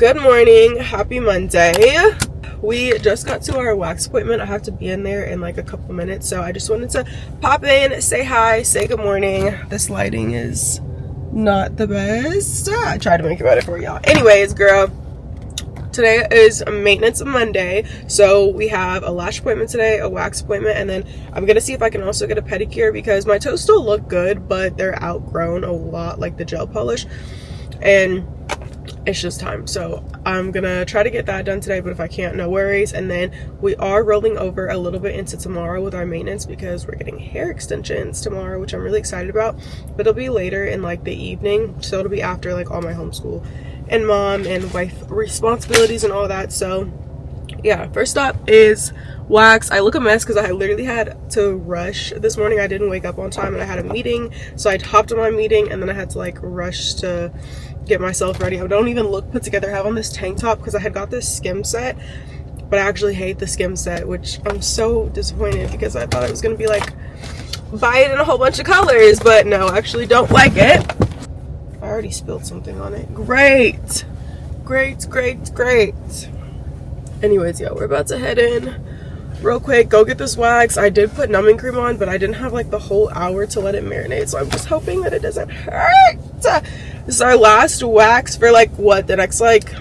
Good morning, happy Monday. We just got to our wax appointment. I have to be in there in like a couple minutes, so I just wanted to pop in, say hi, say good morning. This lighting is not the best. I tried to make it better for y'all. Anyways, girl, today is maintenance Monday, so we have a lash appointment today, a wax appointment, and then I'm gonna see if I can also get a pedicure because my toes still look good, but they're outgrown a lot, like the gel polish, and it's just time. So I'm gonna try to get that done today, but if I can't, no worries. And then we are rolling over a little bit into tomorrow with our maintenance because we're getting hair extensions tomorrow, which I'm really excited about, but it'll be later in like the evening, so it'll be after like all my homeschool and mom and wife responsibilities and all that. So yeah, first stop is wax. I look a mess because I literally had to rush this morning. I didn't wake up on time and I had a meeting, so I hopped on my meeting and then I had to like rush to get myself ready. I don't even look put together. I have on this tank top because I had got this skim set, but I actually hate the skim set, which I'm so disappointed because I thought it was gonna be like buy it in a whole bunch of colors, but no, I actually don't like it. I already spilled something on it. Great. Anyways, yeah, we're about to head in real quick, go get this wax. I did put numbing cream on, but I didn't have like the whole hour to let it marinate, so I'm just hoping that it doesn't hurt. This is our last wax for like what, the next like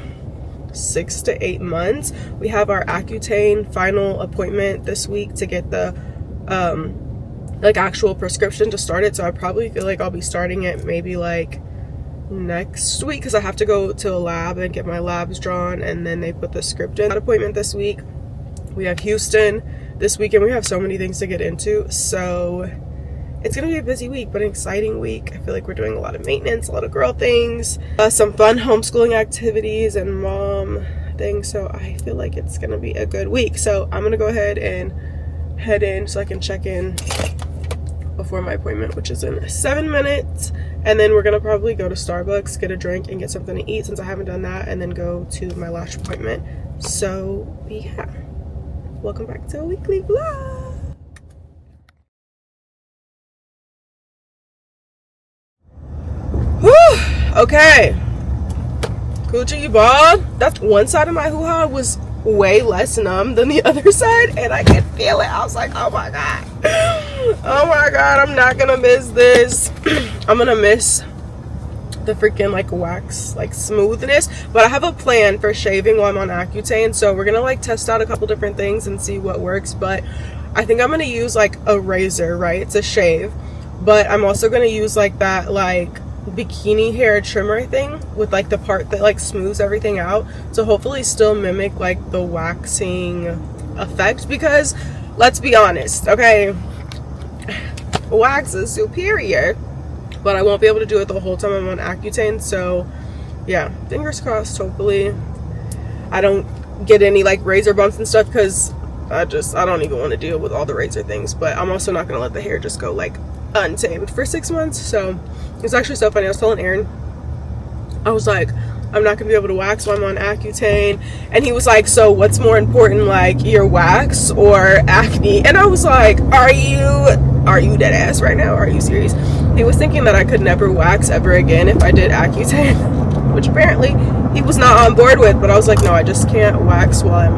6 to 8 months. We have our Accutane final appointment this week to get the like actual prescription to start it, so I probably feel like I'll be starting it maybe like next week because I have to go to a lab and get my labs drawn, and then they put the script in. That appointment this week. We have Houston this weekend. We have so many things to get into, so it's gonna be a busy week but an exciting week. I feel like we're doing a lot of maintenance, a lot of girl things, some fun homeschooling activities and mom things, so I feel like it's gonna be a good week. So I'm gonna go ahead and head in so I can check in before my appointment, which is in 7 minutes, and then we're gonna probably go to Starbucks, get a drink and get something to eat since I haven't done that, and then go to my lash appointment. So yeah, welcome back to a weekly vlog. Whew, okay, Coochie, you bald? That's one side of my hoo-ha was way less numb than the other side, and I could feel it. I was like, oh my god, oh my god, I'm not gonna miss this. I'm gonna miss the freaking like wax like smoothness, but I have a plan for shaving while I'm on Accutane, so we're gonna like test out a couple different things and see what works. But I think I'm gonna use like a razor, right? It's a shave, but I'm also gonna use like that like bikini hair trimmer thing with like the part that like smooths everything out, so hopefully still mimic like the waxing effect, because let's be honest, okay, wax is superior, but I won't be able to do it the whole time I'm on Accutane. So yeah, fingers crossed. Hopefully I don't get any like razor bumps and stuff, because I don't even want to deal with all the razor things, but I'm also not gonna let the hair just go like untamed for 6 months. So it's actually so funny. I was telling Aaron, I was like, I'm not gonna be able to wax while I'm on Accutane, and he was like, so what's more important, like your wax or acne? And I was like, are you dead ass right now? Are you serious? He was thinking that I could never wax ever again if I did Accutane, which apparently he was not on board with, but I was like, no, I just can't wax while I'm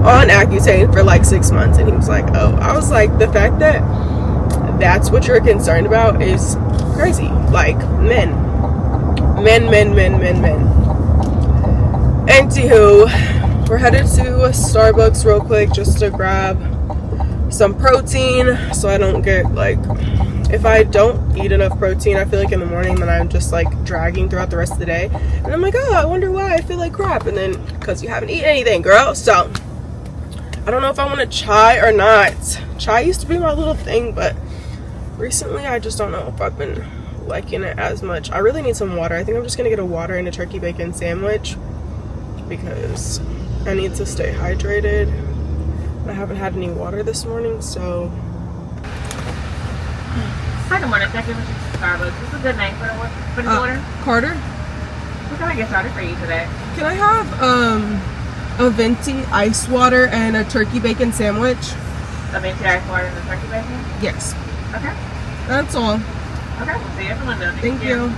on Accutane for like 6 months. And he was like, oh. I was like, the fact that that's what you're concerned about is crazy. Like, men. Anywho, we're headed to Starbucks real quick just to grab some protein so I don't get like, if I don't eat enough protein, I feel like in the morning then I'm just like dragging throughout the rest of the day, and I'm like, oh, I wonder why I feel like crap, and then because you haven't eaten anything, girl. So I don't know if I want a chai or not. Chai used to be my little thing, but recently I just don't know if I've been liking it as much. I really need some water. I think I'm just gonna get a water and a turkey bacon sandwich because I need to stay hydrated. I haven't had any water this morning, so. Hi, good morning. Thank you for Starbucks. This is a good name for the order. Carter? What can I get started for you today? Can I have a venti ice water and a turkey bacon sandwich? A venti ice water and a turkey bacon? Yes. Okay. That's all. Okay, we'll see you at the window. Thank you.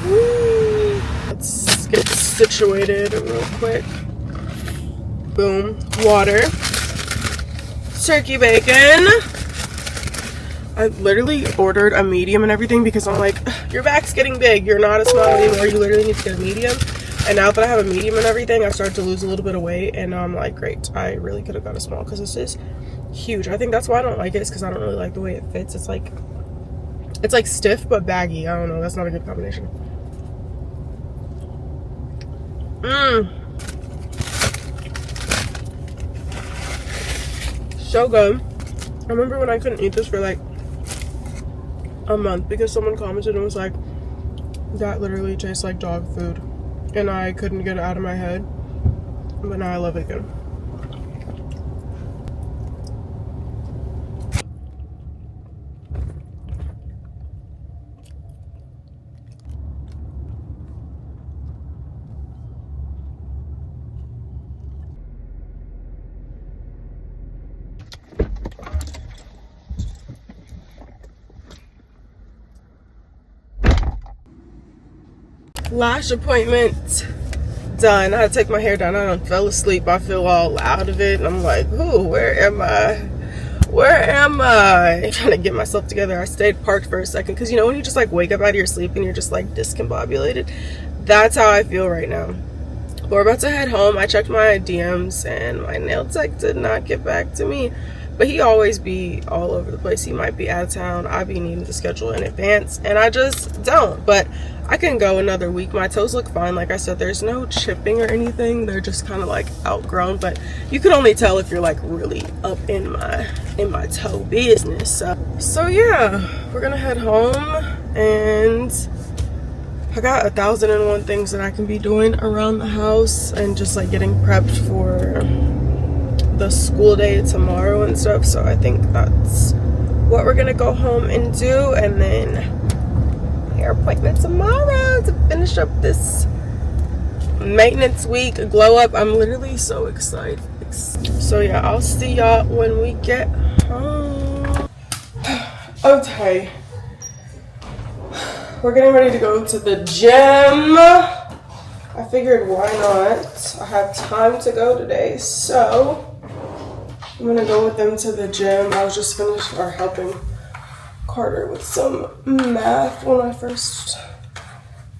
Woo. Let's situated real quick. Boom. Water. Turkey bacon. I literally ordered a medium and everything because I'm like, your back's getting big. You're not a small anymore. You literally need to get a medium. And now that I have a medium and everything, I started to lose a little bit of weight. And I'm like, great. I really could have got a small because this is huge. I think that's why I don't like it, is because I don't really like the way it fits. It's like stiff but baggy. I don't know. That's not a good combination. So good. I remember when I couldn't eat this for like a month because someone commented and was like, that literally tastes like dog food. And I couldn't get it out of my head. But now I love it again. Lash appointment done. I had to take my hair down. I done fell asleep. I feel all out of it. And I'm like, ooh, where am I? Where am I? Trying to get myself together. I stayed parked for a second because, you know, when you just like wake up out of your sleep and you're just like discombobulated, that's how I feel right now. We're about to head home. I checked my DMs and my nail tech did not get back to me. But he always be all over the place. He might be out of town. I be needing to schedule in advance and I just don't. But I can go another week. My toes look fine. Like I said, there's no chipping or anything. They're just kind of like outgrown. But you can only tell if you're like really up in my toe business. So yeah, we're gonna head home and I got 1,001 things that I can be doing around the house and just like getting prepped for the school day tomorrow and stuff. So I think that's what we're gonna go home and do, and then hair appointment tomorrow to finish up this maintenance week glow up. I'm literally so excited. So yeah, I'll see y'all when we get home. Okay, we're getting ready to go to the gym. I figured why not? I have time to go today, so I'm gonna go with them to the gym. I was just helping Carter with some math when I first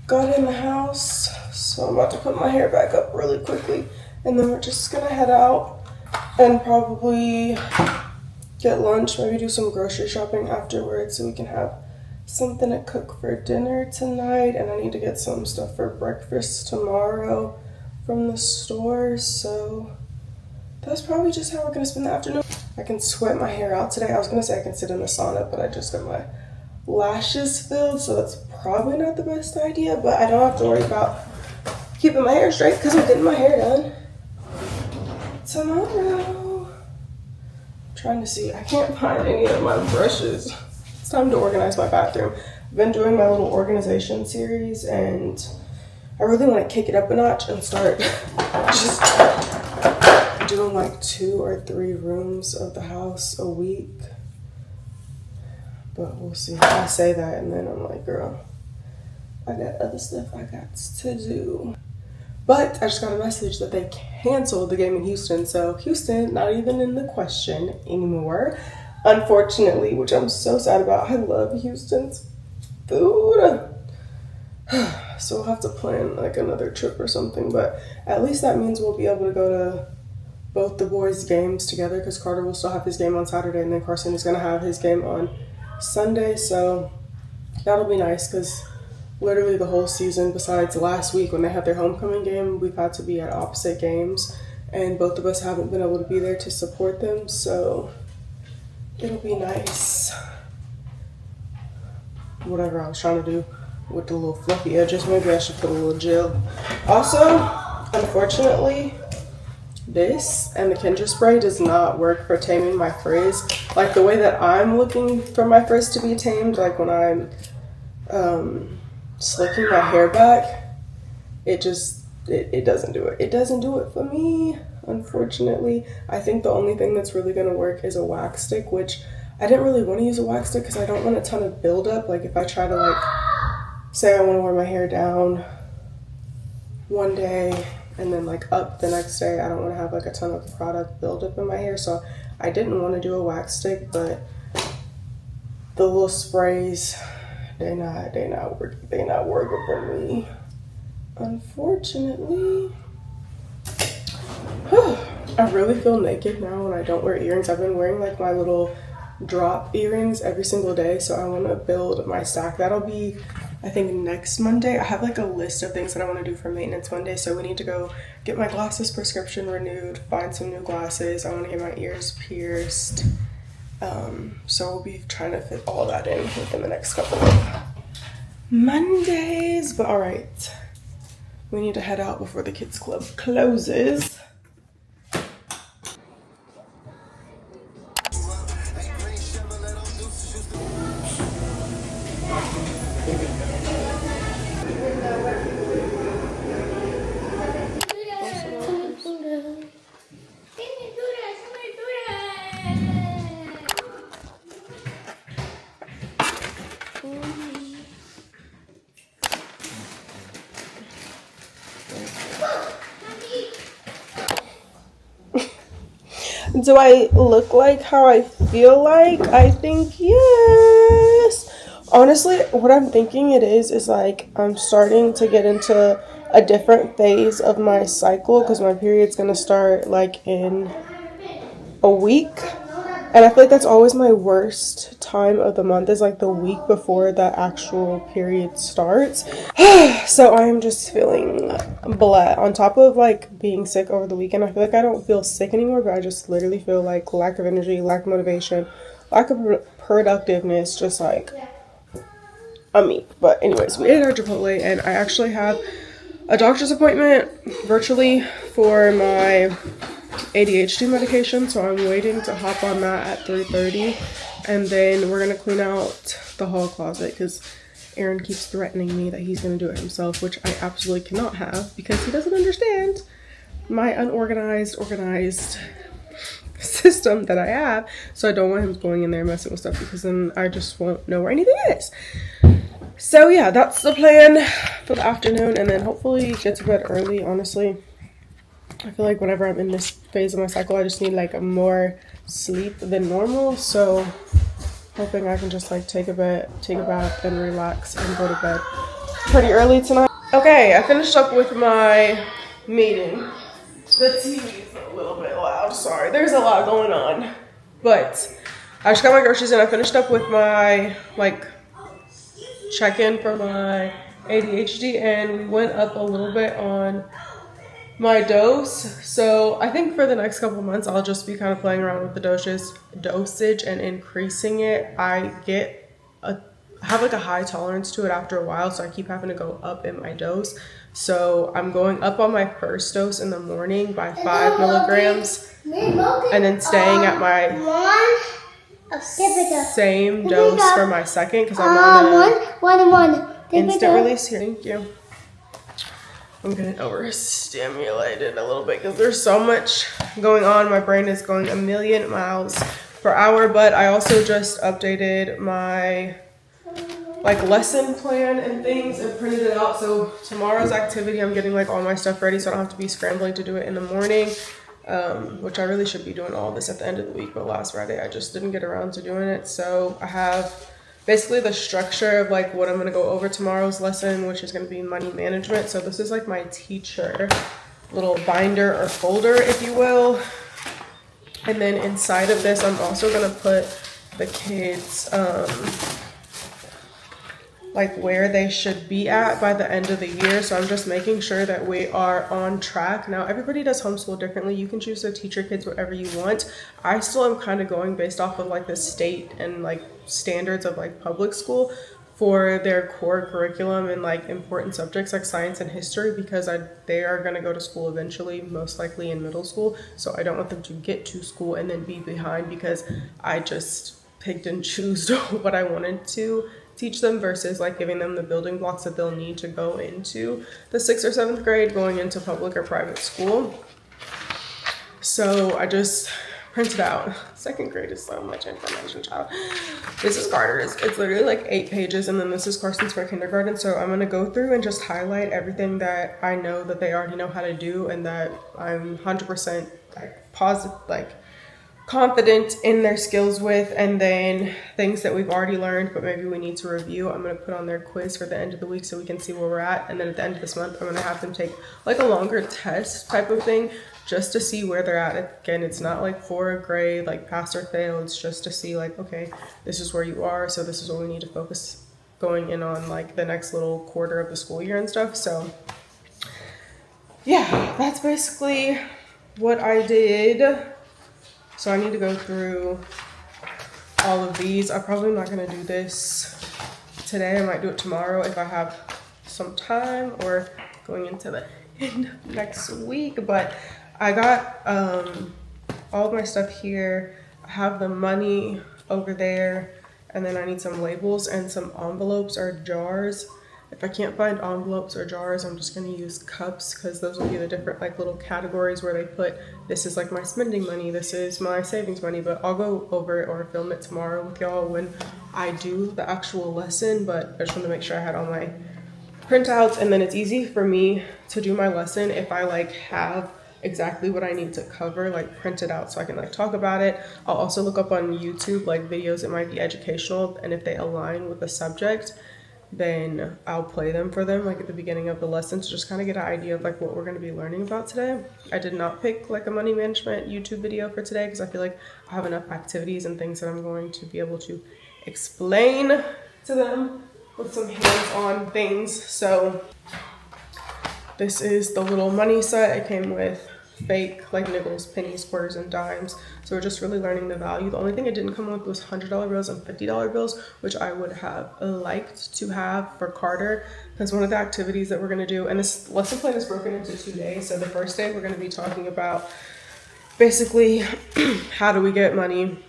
got in the house. So I'm about to put my hair back up really quickly and then we're just gonna head out and probably get lunch, maybe do some grocery shopping afterwards so we can have something to cook for dinner tonight. And I need to get some stuff for breakfast tomorrow from the store, so that's probably just how we're gonna spend the afternoon. I can sweat my hair out today. I was gonna say I can sit in the sauna, but I just got my lashes filled, so that's probably not the best idea, but I don't have to worry about keeping my hair straight because I'm getting my hair done tomorrow. I'm trying to see, I can't find any of my brushes. It's time to organize my bathroom. I've been doing my little organization series and I really want to kick it up a notch and start just doing like 2 or 3 rooms of the house a week. But we'll see. I say that and then I'm like, girl, I got other stuff I got to do. But I just got a message that they canceled the game in Houston. So Houston, not even in the question anymore, unfortunately, which I'm so sad about. I love Houston's food. So we'll have to plan like another trip or something. But at least that means we'll be able to go to both the boys' games together because Carter will still have his game on Saturday and then Carson is going to have his game on Sunday. So that'll be nice because literally the whole season, besides last week when they had their homecoming game, we've had to be at opposite games and both of us haven't been able to be there to support them. So it'll be nice. Whatever I was trying to do with the little fluffy edges, maybe I should put a little gel. Also, unfortunately, this and the Kendra spray does not work for taming my frizz. Like the way that I'm looking for my frizz to be tamed, like when I'm slicking my hair back, it doesn't do it. It doesn't do it for me, unfortunately. I think the only thing that's really gonna work is a wax stick, which I didn't really want to use a wax stick because I don't want a ton of buildup. Like if I try to like, say I want to wear my hair down one day and then like up the next day. I don't want to have like a ton of product build up in my hair, so I didn't want to do a wax stick, but the little sprays, they not working for me, unfortunately. I really feel naked now when I don't wear earrings. I've been wearing like my little drop earrings every single day, so I want to build my stack. That'll be, I think, next Monday. I have like a list of things that I want to do for maintenance Monday, so we need to go get my glasses prescription renewed, find some new glasses. I want to get my ears pierced, so we'll be trying to fit all that in within the next couple of Mondays. But all right, we need to head out before the kids club closes. Do I look like how I feel like? I think yes. Honestly, what I'm thinking it is like I'm starting to get into a different phase of my cycle because my period's gonna start like in a week. And I feel like that's always my worst time of the month, is like the week before the actual period starts. So I am just feeling blah. On top of like being sick over the weekend, I feel like I don't feel sick anymore, but I just literally feel like lack of energy, lack of motivation, lack of productiveness, just like me. But anyways, we ate our Chipotle, and I actually have a doctor's appointment virtually for my ADHD medication, so I'm waiting to hop on that at 3:30, and then we're gonna clean out the hall closet because Aaron keeps threatening me that he's gonna do it himself, which I absolutely cannot have because he doesn't understand my unorganized, organized system that I have. So I don't want him going in there messing with stuff because then I just won't know where anything is. So yeah, that's the plan for the afternoon, and then hopefully get to bed early. Honestly, I feel like whenever I'm in this phase of my cycle, I just need like more sleep than normal. So hoping I can just like take a bath and relax and go to bed pretty early tonight. Okay, I finished up with my meeting. The TV is a little bit loud, sorry. There's a lot going on. But I just got my groceries and I finished up with my like check-in for my ADHD, and we went up a little bit on my dose. So I think for the next couple of months I'll just be kind of playing around with the dosage and increasing it. I have like a high tolerance to it after a while, so I keep having to go up in my dose. So I'm going up on my first dose in the morning by 5 milligrams, and then staying at my same dose for my second because I'm on an instant release here. Thank you. I'm getting overstimulated a little bit because there's so much going on. My brain is going a million miles per hour, but I also just updated my like lesson plan and things and printed it out. So tomorrow's activity, I'm getting like all my stuff ready so I don't have to be scrambling to do it in the morning, which I really should be doing all this at the end of the week, but last Friday I just didn't get around to doing it. So I have basically the structure of like what I'm going to go over tomorrow's lesson, which is going to be money management. So this is like my teacher little binder or folder, if you will. And then inside of this, I'm also going to put the kids like where they should be at by the end of the year. So I'm just making sure that we are on track. Now, everybody does homeschool differently. You can choose to teach your kids whatever you want. I still am kind of going based off of like the state and like standards of like public school for their core curriculum and like important subjects like science and history, because they are going to go to school eventually, most likely in middle school. So I don't want them to get to school and then be behind because I just picked and chose what I wanted to teach them versus like giving them the building blocks that they'll need to go into the 6th or 7th grade going into public or private school. So I just printed out. Second grade is so much information, child. This is Carter's. It's literally like 8 pages, and then this is Carson's for kindergarten. So I'm gonna go through and just highlight everything that I know that they already know how to do, and that I'm 100% like positive, like confident in their skills with, and then things that we've already learned but maybe we need to review. I'm going to put on their quiz for the end of the week so we can see where we're at, and then at the end of this month I'm going to have them take like a longer test type of thing just to see where they're at. Again, it's not like for a grade like pass or fail, it's just to see like, okay, this is where you are, so this is what we need to focus going in on like the next little quarter of the school year and stuff. So yeah, that's basically what I did. So I need to go through all of these. I'm probably not going to do this today. I might do it tomorrow if I have some time, or going into the end of next week. But I got all of my stuff here. I have the money over there, and then I need some labels and some envelopes or jars. If I can't find envelopes or jars, I'm just going to use cups, because those will be the different like little categories where they put, this is like my spending money, this is my savings money. But I'll go over it or film it tomorrow with y'all when I do the actual lesson. But I just want to make sure I had all my printouts, and then it's easy for me to do my lesson if I like have exactly what I need to cover like printed out, so I can like talk about it. I'll also look up on YouTube like videos that might be educational, and if they align with the subject, then I'll play them for them like at the beginning of the lesson to just kind of get an idea of like what we're going to be learning about today. I did not pick like a money management YouTube video for today because I feel like I have enough activities and things that I'm going to be able to explain to them with some hands-on things. So this is the little money set. It came with fake like nickels, pennies, quarters, and dimes. So we're just really learning the value. The only thing it didn't come with was $100 bills and $50 bills, which I would have liked to have for Carter, because one of the activities that we're going to do, and this lesson plan is broken into 2 days. So the first day we're going to be talking about basically how do we get money,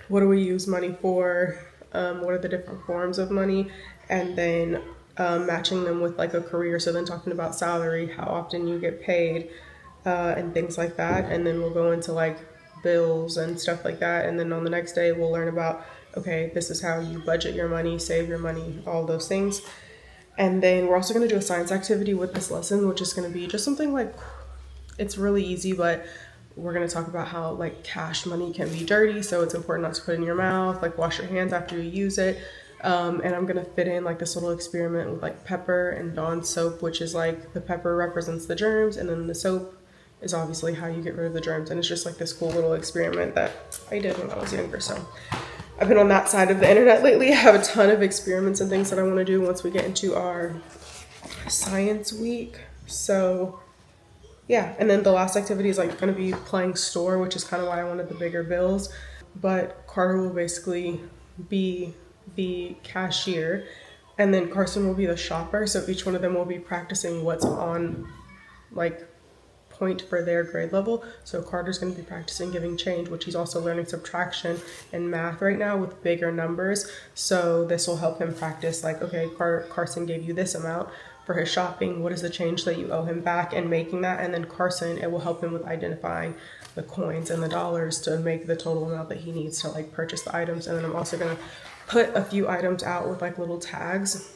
what do we use money for, what are the different forms of money, and then matching them with like a career. So then talking about salary, how often you get paid, and things like that. And then we'll go into like bills and stuff like that. And then on the next day we'll learn about, okay, this is how you budget your money, save your money, all those things. And then we're also going to do a science activity with this lesson, which is going to be just something like, it's really easy, but we're going to talk about how like cash money can be dirty, so it's important not to put it in your mouth, like wash your hands after you use it. And I'm going to fit in like this little experiment with like pepper and Dawn soap, which is like the pepper represents the germs, and then the soap is obviously how you get rid of the germs. And it's just like this cool little experiment that I did when I was younger. So I've been on that side of the internet lately. I have a ton of experiments and things that I want to do once we get into our science week. So yeah, and then the last activity is like going to be playing store, which is kind of why I wanted the bigger bills. But Carter will basically be the cashier, and then Carson will be the shopper. So each one of them will be practicing what's on like point for their grade level. So Carter's going to be practicing giving change, which he's also learning subtraction and math right now with bigger numbers. So this will help him practice like, okay, Carson gave you this amount for his shopping, what is the change that you owe him back, and making that. And then Carson, it will help him with identifying the coins and the dollars to make the total amount that he needs to like purchase the items. And then I'm also going to put a few items out with like little tags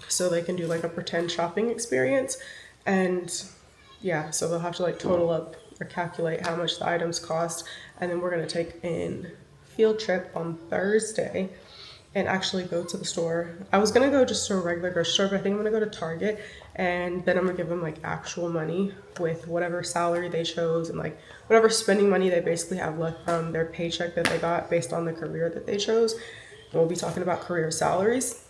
so they can do like a pretend shopping experience. And yeah, so they'll have to like total up or calculate how much the items cost. And then we're going to take in field trip on Thursday and actually go to the store. I was going to go just to a regular grocery store, but I think I'm going to go to Target, and then I'm going to give them like actual money with whatever salary they chose and like whatever spending money they basically have left from their paycheck that they got based on the career that they chose. And we'll be talking about career salaries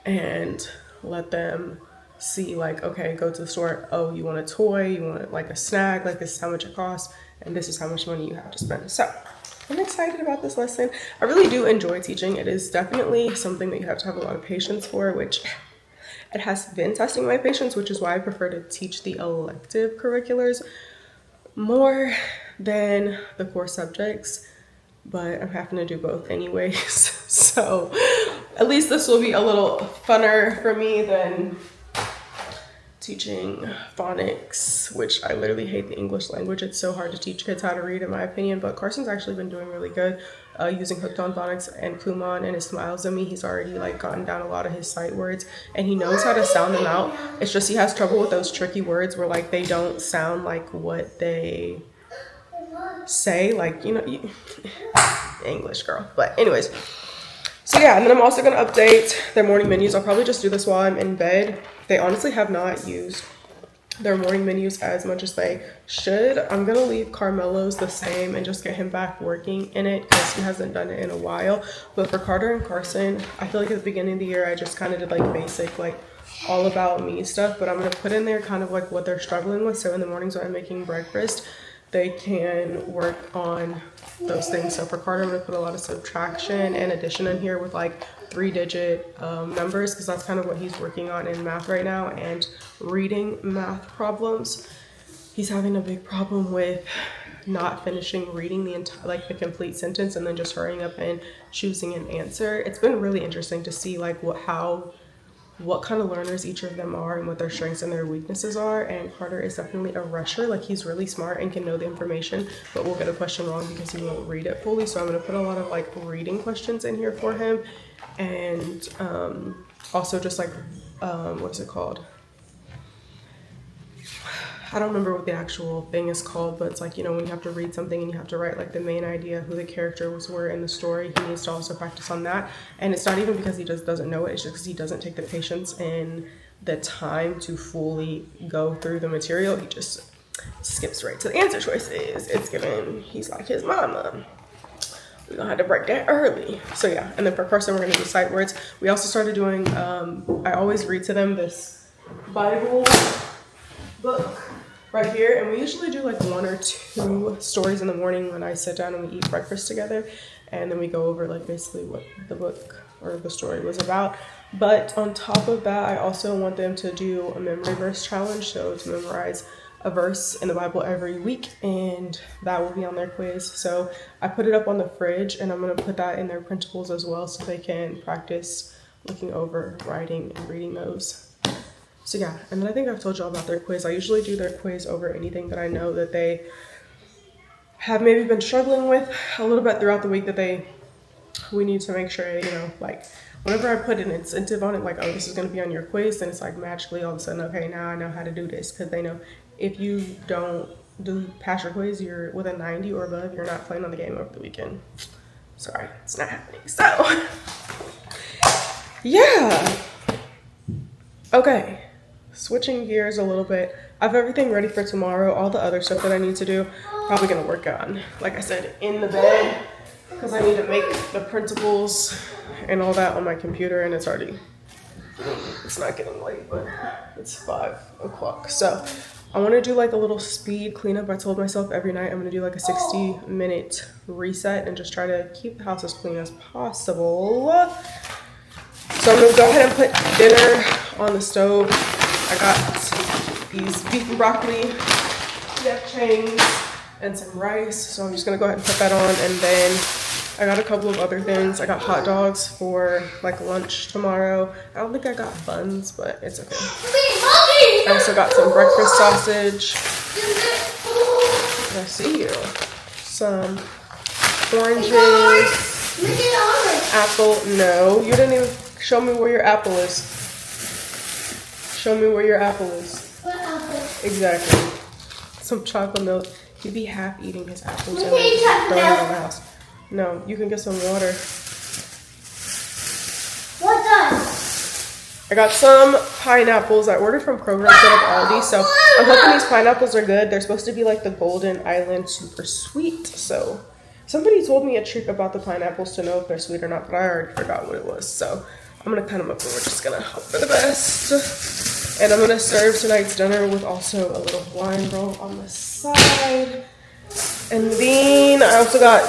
and let them see like, okay, go to the store, oh, you want a toy, you want like a snack, like this is how much it costs, and this is how much money you have to spend. So I'm excited about this lesson. I really do enjoy teaching. It is definitely something that you have to have a lot of patience for, which it has been testing my patience, which is why I prefer to teach the elective curriculars more than the core subjects, but I'm having to do both anyways. So at least this will be a little funner for me than teaching phonics, which I literally hate the English language. It's so hard to teach kids how to read, in my opinion, but Carson's actually been doing really good using Hooked on Phonics and Kumon and his Smiles at Me. He's already like gotten down a lot of his sight words and he knows how to sound them out. It's just he has trouble with those tricky words where like they don't sound like what they say, like, you know, English girl. But anyways, so yeah, and then I'm also going to update their morning menus. I'll probably just do this while I'm in bed. They honestly have not used their morning menus as much as they should. I'm going to leave Carmelo's the same and just get him back working in it because he hasn't done it in a while. But for Carter and Carson, I feel like at the beginning of the year, I just kind of did like basic, like all about me stuff. But I'm going to put in there kind of like what they're struggling with. So in the mornings when I'm making breakfast, they can work on those things. So for Carter, I'm going to put a lot of subtraction and addition in here with like 3-digit numbers because that's kind of what he's working on in math right now, and reading math problems. He's having a big problem with not finishing reading the entire, like the complete sentence, and then just hurrying up and choosing an answer. It's been really interesting to see like what kind of learners each of them are and what their strengths and their weaknesses are. And Carter is definitely a rusher. Like he's really smart and can know the information, but will get a question wrong because he won't read it fully. So I'm going to put a lot of like reading questions in here for him. And also just like, what is it called? I don't remember what the actual thing is called, but it's like, you know, when you have to read something and you have to write like the main idea, who the characters were in the story, he needs to also practice on that. And it's not even because he just doesn't know it, it's just because he doesn't take the patience and the time to fully go through the material. He just skips right to the answer choices. It's given, he's like his mama. We're gonna have to break that early. So yeah, and then for Carson, we're gonna do sight words. We also started doing, I always read to them this Bible book right here, and we usually do like 1 or 2 stories in the morning when I sit down and we eat breakfast together, and then we go over like basically what the book or the story was about. But on top of that, I also want them to do a memory verse challenge, so to memorize a verse in the Bible every week, and that will be on their quiz. So I put it up on the fridge, and I'm going to put that in their printables as well so they can practice looking over, writing, and reading those. So yeah, and then I think I've told y'all about their quiz. I usually do their quiz over anything that I know that they have maybe been struggling with a little bit throughout the week that we need to make sure, you know, like whenever I put an incentive on it, like, oh, this is going to be on your quiz, then it's like magically all of a sudden, okay, now I know how to do this, because they know if you don't pass your quiz, you're with a 90 or above, you're not playing on the game over the weekend. Sorry, it's not happening. So yeah, okay. Switching gears a little bit, I have everything ready for tomorrow. All the other stuff that I need to do, probably gonna work on, like I said, in the bed, because I need to make the printables and all that on my computer, and it's not getting late, but it's 5 o'clock. So I want to do like a little speed cleanup. I told myself every night I'm gonna do like a 60-minute reset and just try to keep the house as clean as possible. So I'm gonna go ahead and put dinner on the stove. I got these beef and broccoli, chains, and some rice. So I'm just gonna go ahead and put that on, and then I got a couple of other things. I got hot dogs for like lunch tomorrow. I don't think I got buns, but it's okay. I also got some breakfast sausage. I see you. Some oranges. Apple. No, you didn't even show me where your apple is. Show me where your apple is. What apple? Exactly. Some chocolate milk. He'd be half eating his apples and eat chocolate throwing it milk. around the house. No, you can get some water. What's that? I got some pineapples. I ordered from Kroger instead of Aldi, so I'm hoping these pineapples are good. They're supposed to be like the Golden Island super sweet. So somebody told me a trick about the pineapples to know if they're sweet or not, but I already forgot what it was. So I'm gonna cut them up and we're just gonna hope for the best. And I'm gonna serve tonight's dinner with also a little wine roll on the side. And then I also got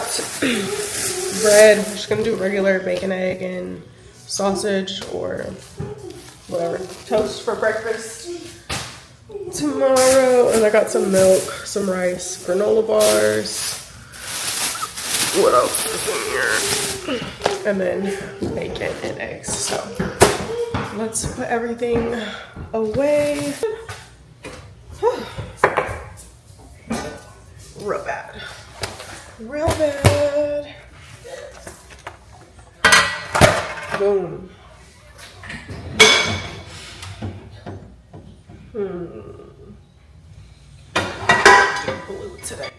bread. I'm just gonna do regular bacon, egg, and sausage or whatever. Toast for breakfast tomorrow. And I got some milk, some rice, granola bars. What else is in here? And then bacon and eggs. So let's put everything away. Real bad. Real bad. Boom. Blue today.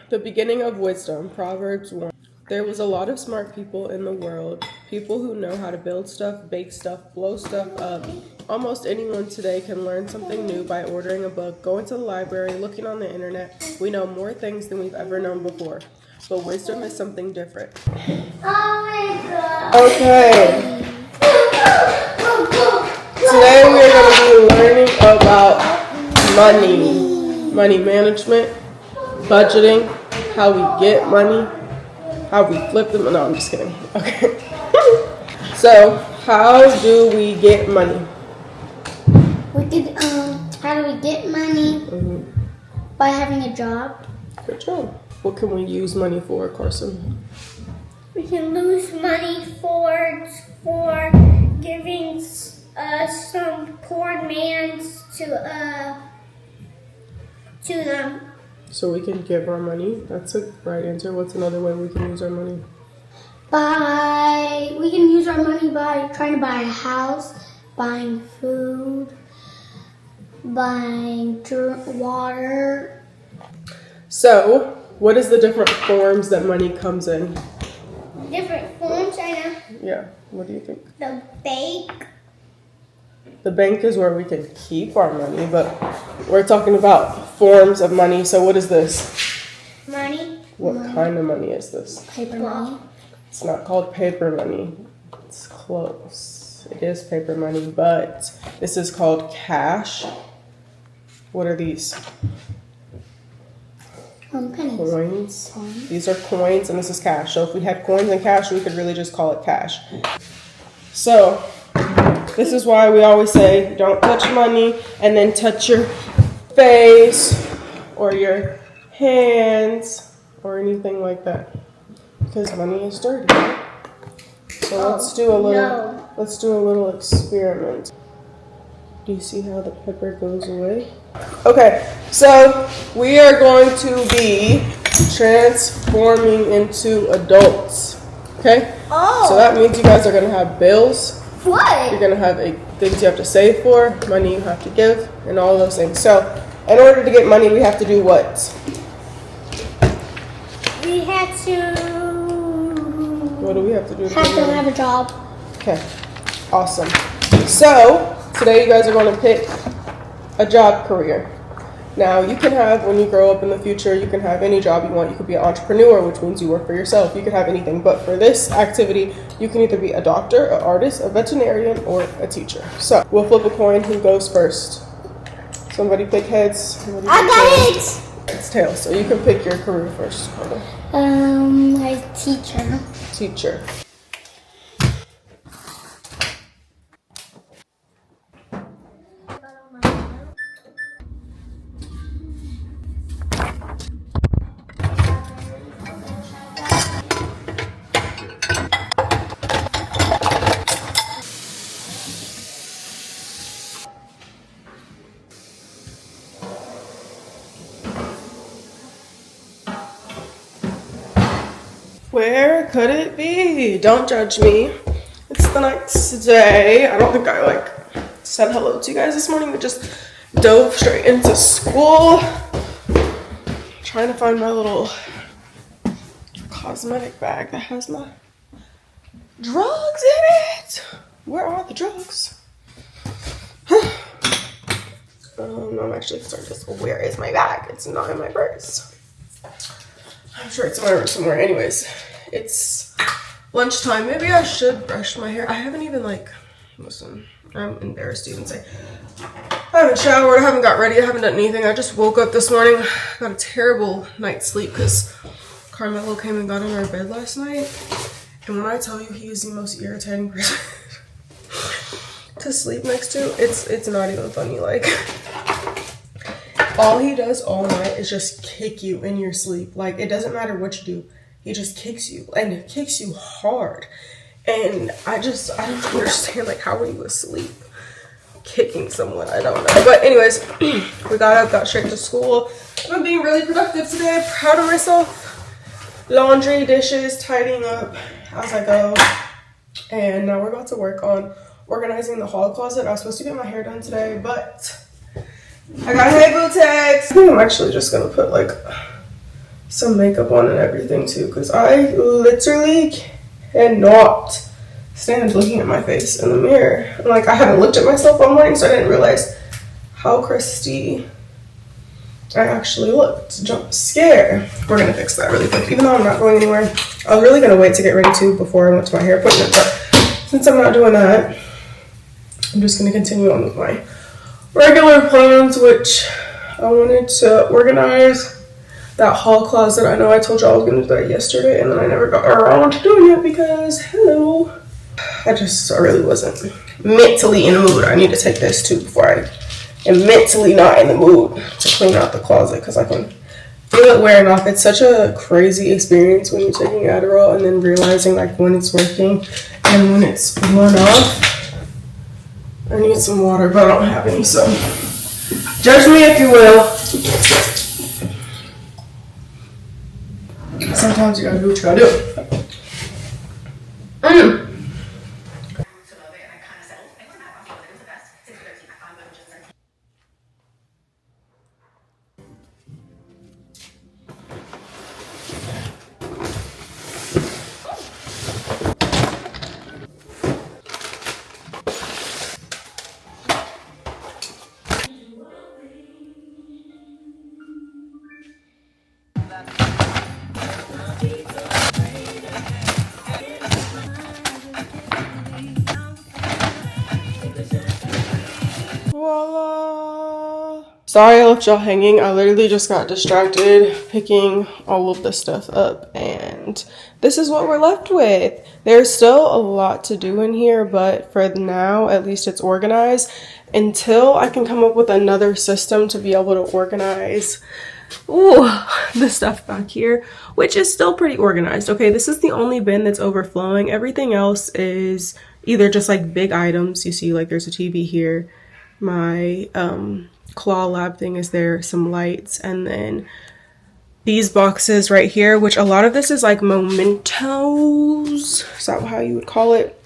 The beginning of wisdom, Proverbs 1. There was a lot of smart people in the world, people who know how to build stuff, bake stuff, blow stuff up. Almost anyone today can learn something new by ordering a book, going to the library, looking on the internet. We know more things than we've ever known before. But wisdom is something different. Oh my god. Okay. Today we are going to be learning about money management, budgeting, how we get money, how we flip them. No, I'm just kidding. Okay. So, how do we get money? How do we get money? By having a job. Good job. What can we use money for, Carson? We can lose money for giving some poor man's to them. So we can give our money. That's a right answer. What's another way we can use our money? We can use our money by trying to buy a house, buying food, buying water. So, what is the different forms that money comes in? Different forms, I know. Yeah, what do you think? The bank, The bank is where we can keep our money, but we're talking about forms of money. So what is this? Money. What kind of money is this? Paper money. It's not called paper money. It's close. It is paper money, but this is called cash. What are these? Pennies. Coins. These are coins, and this is cash. So if we had coins and cash, we could really just call it cash. So this is why we always say don't touch money and then touch your face or your hands or anything like that, because money is dirty. So let's do a little experiment. Do you see how the pepper goes away? Okay, so we are going to be transforming into adults. Okay? Oh. So that means you guys are going to have bills. What? You're going to have things you have to save for, money you have to give, and all of those things. So in order to get money, we have to do what? We have to. What do we have to do? Have a job. Okay, awesome. So today you guys are going to pick a job career. Now you can have, when you grow up in the future, you can have any job you want. You could be an entrepreneur, which means you work for yourself. You could have anything, but for this activity, you can either be a doctor, an artist, a veterinarian, or a teacher. So we'll flip a coin. Who goes first? Somebody pick heads. Somebody pick I got it. It's tails. So you can pick your career first. My teacher. Teacher. Where could it be? Don't judge me. It's the next day. I don't think I said hello to you guys this morning. We just dove straight into school. Trying to find my little cosmetic bag that has my drugs in it. Where are the drugs? I'm actually starting to. Where is my bag? It's not in my purse. I'm sure it's in my room somewhere. Anyways, it's lunchtime. Maybe I should brush my hair. I haven't even listen, I'm embarrassed to even say. I haven't showered. I haven't got ready. I haven't done anything. I just woke up this morning. Got a terrible night's sleep because Carmelo came and got in our bed last night. And when I tell you he is the most irritating person to sleep next to, it's not even funny. All he does all night is just kick you in your sleep. It doesn't matter what you do. He just kicks you, and it kicks you hard. And I don't understand, how are you asleep kicking someone? I don't know. But anyways, we got up, got straight to school. I'm being really productive today. Proud of myself. Laundry, dishes, tidying up as I go. And now we're about to work on organizing the hall closet. I was supposed to get my hair done today, but I got Hey Boo text. I think I'm actually just gonna put some makeup on and everything too, because I literally cannot stand looking at my face in the mirror. I haven't looked at myself all morning, so I didn't realize how crusty I actually looked. Jump scare. We're gonna fix that really quick, even though I'm not going anywhere. I was really gonna wait to get ready too before I went to my hair appointment, but since I'm not doing that, I'm just gonna continue on with my regular plans, which I wanted to organize that hall closet. I know I told y'all I was going to do that yesterday, and then I never got around to doing it because, hello, I really wasn't mentally in the mood. I need to take this too before I am mentally not in the mood to clean out the closet, because I can feel it wearing off. It's such a crazy experience when you're taking Adderall and then realizing when it's working and when it's worn off. I need some water, but I don't have any, so judge me if you will. Sometimes you gotta do what you gotta do. Sorry I left y'all hanging. I literally just got distracted picking all of this stuff up, and this is what we're left with. There's still a lot to do in here, but for now, at least it's organized. Until I can come up with another system to be able to organize the stuff back here, which is still pretty organized. Okay, this is the only bin that's overflowing. Everything else is either just like big items. You see, like there's a TV here. My claw lab thing is there, some lights, and then these boxes right here, which a lot of this is like mementos. Is that how you would call it?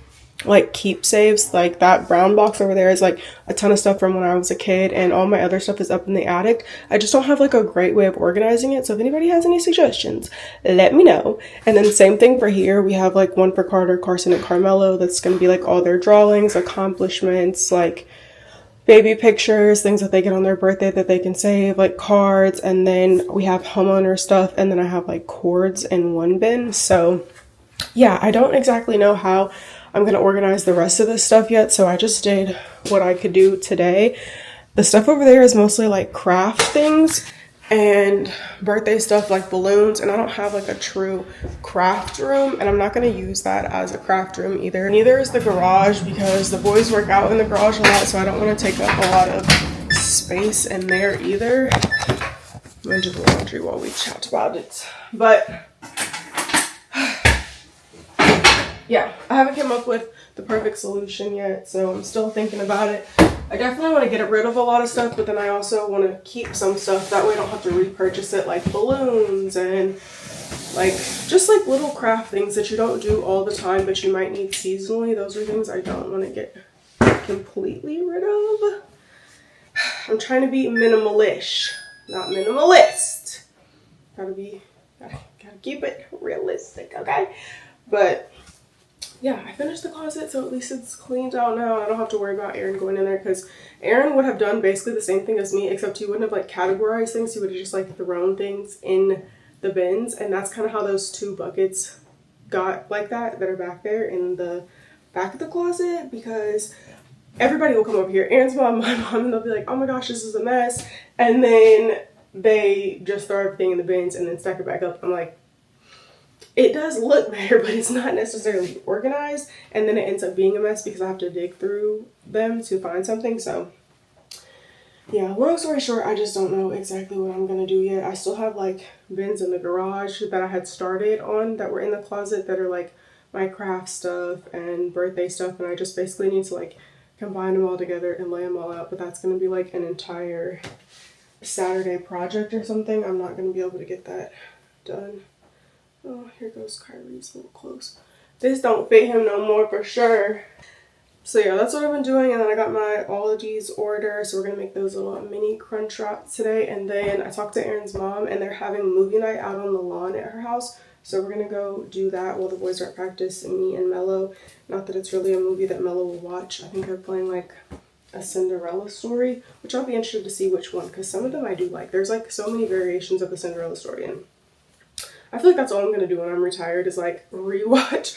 Like keepsakes. Like that brown box over there is like a ton of stuff from when I was a kid, and all my other stuff is up in the attic. I just don't have like a great way of organizing it, so if anybody has any suggestions, let me know. And then same thing for here. We have like one for Carter, Carson, and Carmelo. That's going to be like all their drawings, accomplishments, like baby pictures, things that they get on their birthday that they can save, like cards. And then we have homeowner stuff, and then I have like cords in one bin. So yeah, I don't exactly know how I'm going to organize the rest of this stuff yet, so I just did what I could do today. The stuff over there is mostly like craft things and birthday stuff like balloons, and I don't have like a true craft room, and I'm not going to use that as a craft room either. Neither is the garage, because the boys work out in the garage a lot, so I don't want to take up a lot of space in there either. I'm going to do the laundry while we chat about it. But yeah, I haven't come up with the perfect solution yet, so I'm still thinking about it. I definitely want to get rid of a lot of stuff, but then I also want to keep some stuff. That way I don't have to repurchase it, like balloons and like just like little craft things that you don't do all the time, but you might need seasonally. Those are things I don't want to get completely rid of. I'm trying to be minimalish, not minimalist. Gotta keep it realistic, okay? But yeah, I finished the closet, so at least it's cleaned out now. I don't have to worry about Aaron going in there, because Aaron would have done basically the same thing as me, except he wouldn't have like categorized things. He would have just like thrown things in the bins, and that's kind of how those two buckets got like that are back there in the back of the closet, because everybody will come over here, Aaron's mom, my mom, and they'll be like, oh my gosh, this is a mess, and then they just throw everything in the bins and then stack it back up. I'm like, it does look better, but it's not necessarily organized, and then it ends up being a mess because I have to dig through them to find something. So yeah, long story short, I just don't know exactly what I'm gonna do yet. I still have like bins in the garage that I had started on that were in the closet that are like my craft stuff and birthday stuff, and I just basically need to like combine them all together and lay them all out, but that's gonna be like an entire Saturday project or something. I'm not gonna be able to get that done. Oh, here goes Kyrie's a little close. This don't fit him no more for sure. So yeah, that's what I've been doing. And then I got my Ologies order, so we're gonna make those little mini crunch wraps today. And then I talked to Aaron's mom, and they're having movie night out on the lawn at her house, so we're gonna go do that while the boys are at practice, and me and Mello. Not that it's really a movie that Mello will watch. I think they're playing like a Cinderella story, which I'll be interested to see which one, because some of them I do like. There's like so many variations of the Cinderella story, and I feel like that's all I'm gonna do when I'm retired, is like rewatch,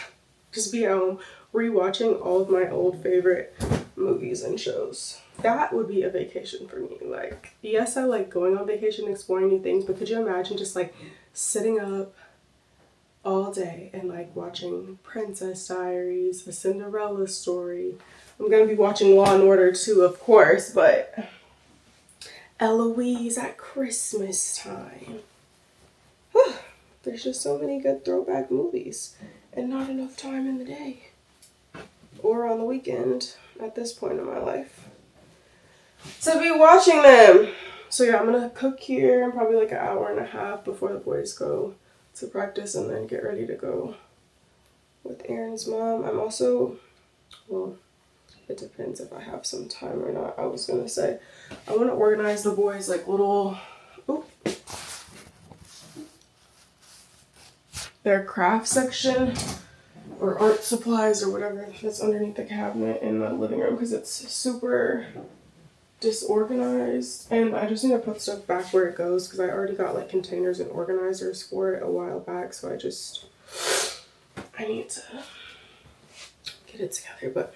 just be at home rewatching all of my old favorite movies and shows. That would be a vacation for me. Like, yes, I like going on vacation, exploring new things, but could you imagine just like sitting up all day and like watching Princess Diaries, a Cinderella story? I'm gonna be watching Law and Order too, of course, but Eloise at Christmas time. There's just so many good throwback movies, and not enough time in the day or on the weekend at this point in my life to be watching them. So yeah, I'm gonna cook here in probably like an hour and a half before the boys go to practice, and then get ready to go with Aaron's mom. I'm also, well, it depends if I have some time or not. I was gonna say I want to organize the boys like little, their craft section or art supplies or whatever that's underneath the cabinet in the living room, because it's super disorganized, and I just need to put stuff back where it goes, because I already got like containers and organizers for it a while back, so I need to get it together. But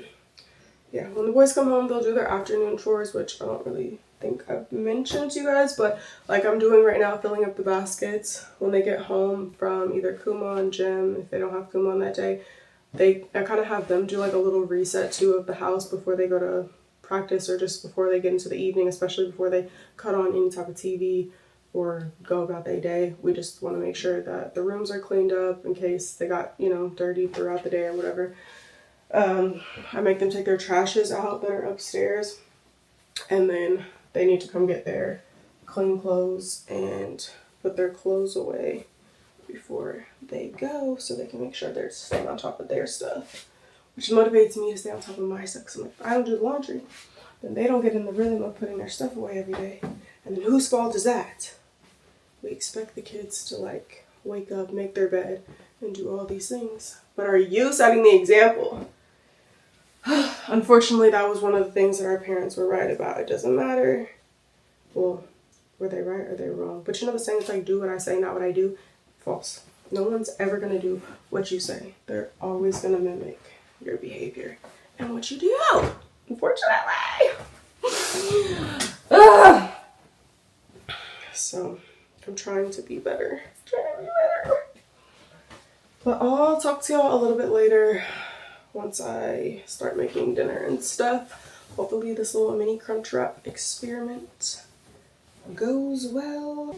yeah, when the boys come home, they'll do their afternoon chores, which I don't really think I've mentioned to you guys, but like I'm doing right now, filling up the baskets when they get home from either Kuma and Jim. If they don't have Kuma on that day, I kind of have them do like a little reset too of the house before they go to practice, or just before they get into the evening, especially before they cut on any type of TV or go about their day. We just want to make sure that the rooms are cleaned up in case they got, you know, dirty throughout the day or whatever. I make them take their trashes out that are upstairs, and then they need to come get their clean clothes and put their clothes away before they go, so they can make sure they're staying on top of their stuff, which motivates me to stay on top of my stuff. So I'm like, if I don't do the laundry, then they don't get in the rhythm of putting their stuff away every day. And then whose fault is that? We expect the kids to like wake up, make their bed, and do all these things. But are you setting the example? Unfortunately, that was one of the things that our parents were right about. It doesn't matter. Well, were they right or they wrong? But you know the saying, it's like, do what I say, not what I do. False. No one's ever going to do what you say. They're always going to mimic your behavior and what you do. Unfortunately. So, I'm trying to be better. But I'll talk to y'all a little bit later once I start making dinner and stuff. Hopefully this little mini crunch wrap experiment goes well.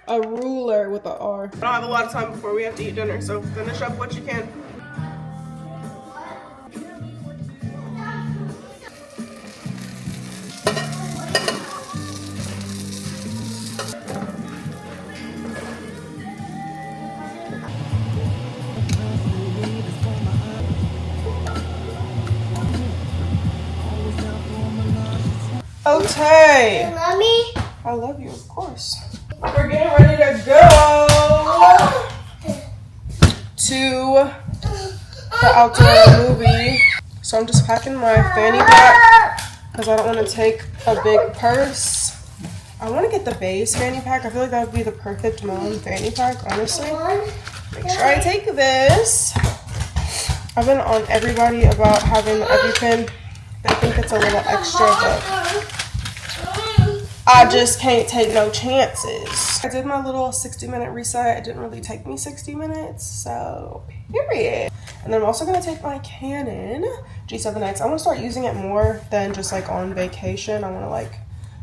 A ruler with an R. I don't have a lot of time before we have to eat dinner, so finish up what you can. Okay. You love me? I love you, of course. We're getting ready to go to the outdoor movie. So I'm just packing my fanny pack because I don't want to take a big purse. I want to get the beige fanny pack. I feel like that would be the perfect mom fanny pack, honestly. Make sure I take this. I've been on everybody about having the EpiPen. They think it's a little extra, but I just can't take no chances. I did my little 60-minute reset. It didn't really take me 60 minutes, so period. And then I'm also gonna take my Canon G7X. I wanna start using it more than just like on vacation. I wanna like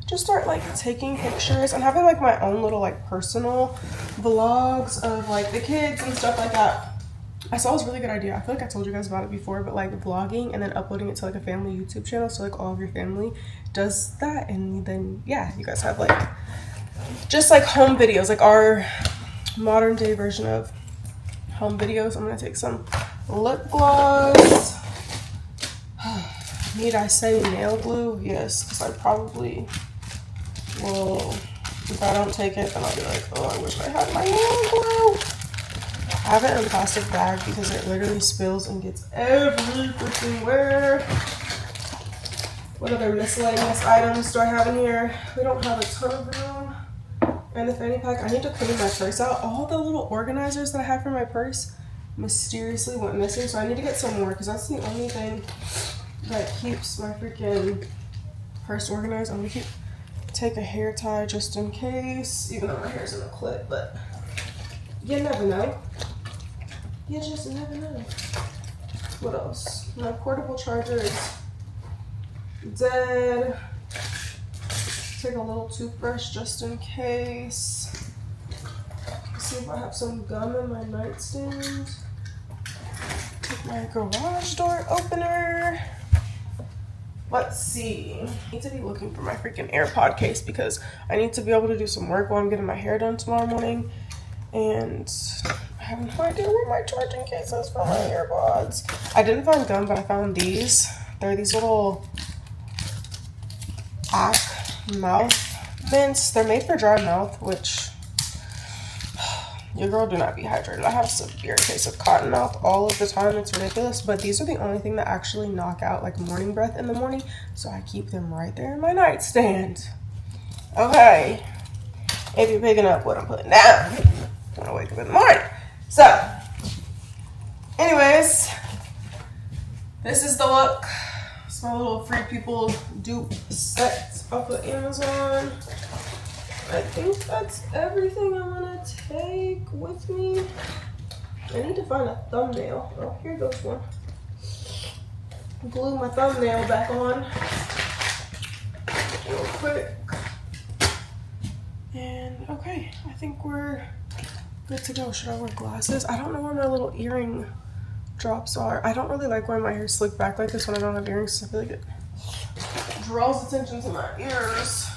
just start like taking pictures and having like my own little like personal vlogs of like the kids and stuff like that. I saw this really good idea. I feel like I told you guys about it before, but like vlogging and then uploading it to like a family YouTube channel, so like all of your family does that, and then yeah, you guys have like just like home videos, like our modern day version of home videos. I'm gonna take some lip gloss. Need I say nail glue? Yes, because I probably will. If I don't take it, then I'll be like, oh, I wish I had my nail glue. I have it in a plastic bag because it literally spills and gets everywhere. What other miscellaneous items do I have in here? We don't have a ton of room. And the fanny pack, I need to clean my purse out. All the little organizers that I had for my purse mysteriously went missing, so I need to get some more because that's the only thing that keeps my freaking purse organized. I'm gonna take a hair tie just in case, even though my hair's in a clip, but you never know. You just never know. What else? My portable charger is dead. Take a little toothbrush just in case. See if I have some gum in my nightstand. Take my garage door opener. Let's see. I need to be looking for my freaking AirPod case because I need to be able to do some work while I'm getting my hair done tomorrow morning. And I have no idea where my charging case is for my AirPods. I didn't find gum, but I found these. They're these little mouth mints. They're made for dry mouth, which your girl do not be hydrated. I have a severe case of cotton mouth all of the time. It's ridiculous, but these are the only thing that actually knock out like morning breath in the morning, so I keep them right there in my nightstand. Okay, if you're picking up what I'm putting down when I wake up in the morning. So anyways, this is the look. It's my little Free People dupe set off of Amazon. I think that's everything I'm gonna take with me. I need to find a thumbnail. Oh, here goes one. Glue my thumbnail back on real quick. And okay, I think we're good to go. Should I wear glasses? I don't know where my little earring drops are. I don't really like wearing my hair slicked back like this when I don't have earrings. I feel like it draws attention to my ears.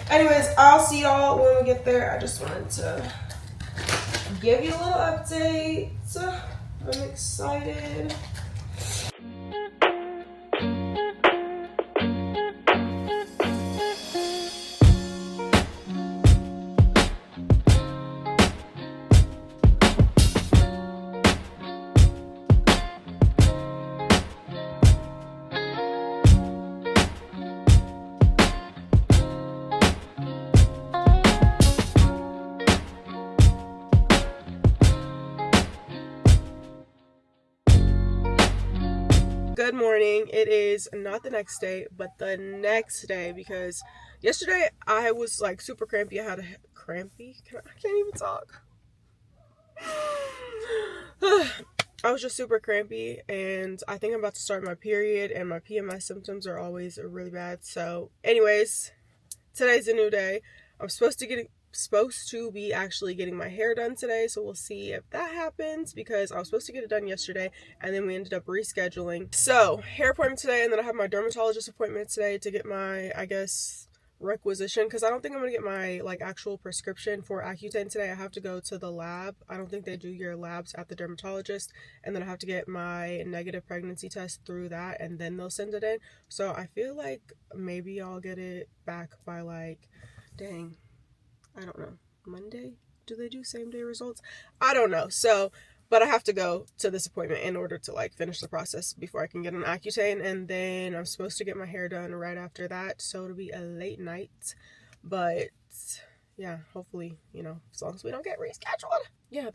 Anyways, I'll see y'all when we get there. I just wanted to give you a little update. I'm excited. Good morning. It is not the next day, but the next day, because yesterday I was like super crampy. I had a crampy. I can't even talk. I was just super crampy, and I think I'm about to start my period, and my PMS symptoms are always really bad. So anyways, today's a new day. I'm supposed to be actually getting my hair done today, so we'll see if that happens, because I was supposed to get it done yesterday and then we ended up rescheduling. So hair appointment today, and then I have my dermatologist appointment today to get my, I guess, requisition, because I don't think I'm gonna get my like actual prescription for Accutane today. I have to go to the lab. I don't think they do your labs at the dermatologist, and then I have to get my negative pregnancy test through that, and then they'll send it in. So I feel like maybe I'll get it back by like, dang, I don't know, Monday? Do they do same day results? I don't know. So, but I have to go to this appointment in order to like finish the process before I can get an Accutane, and then I'm supposed to get my hair done right after that. So it'll be a late night, but yeah, hopefully, you know, as long as we don't get rescheduled. Yeah,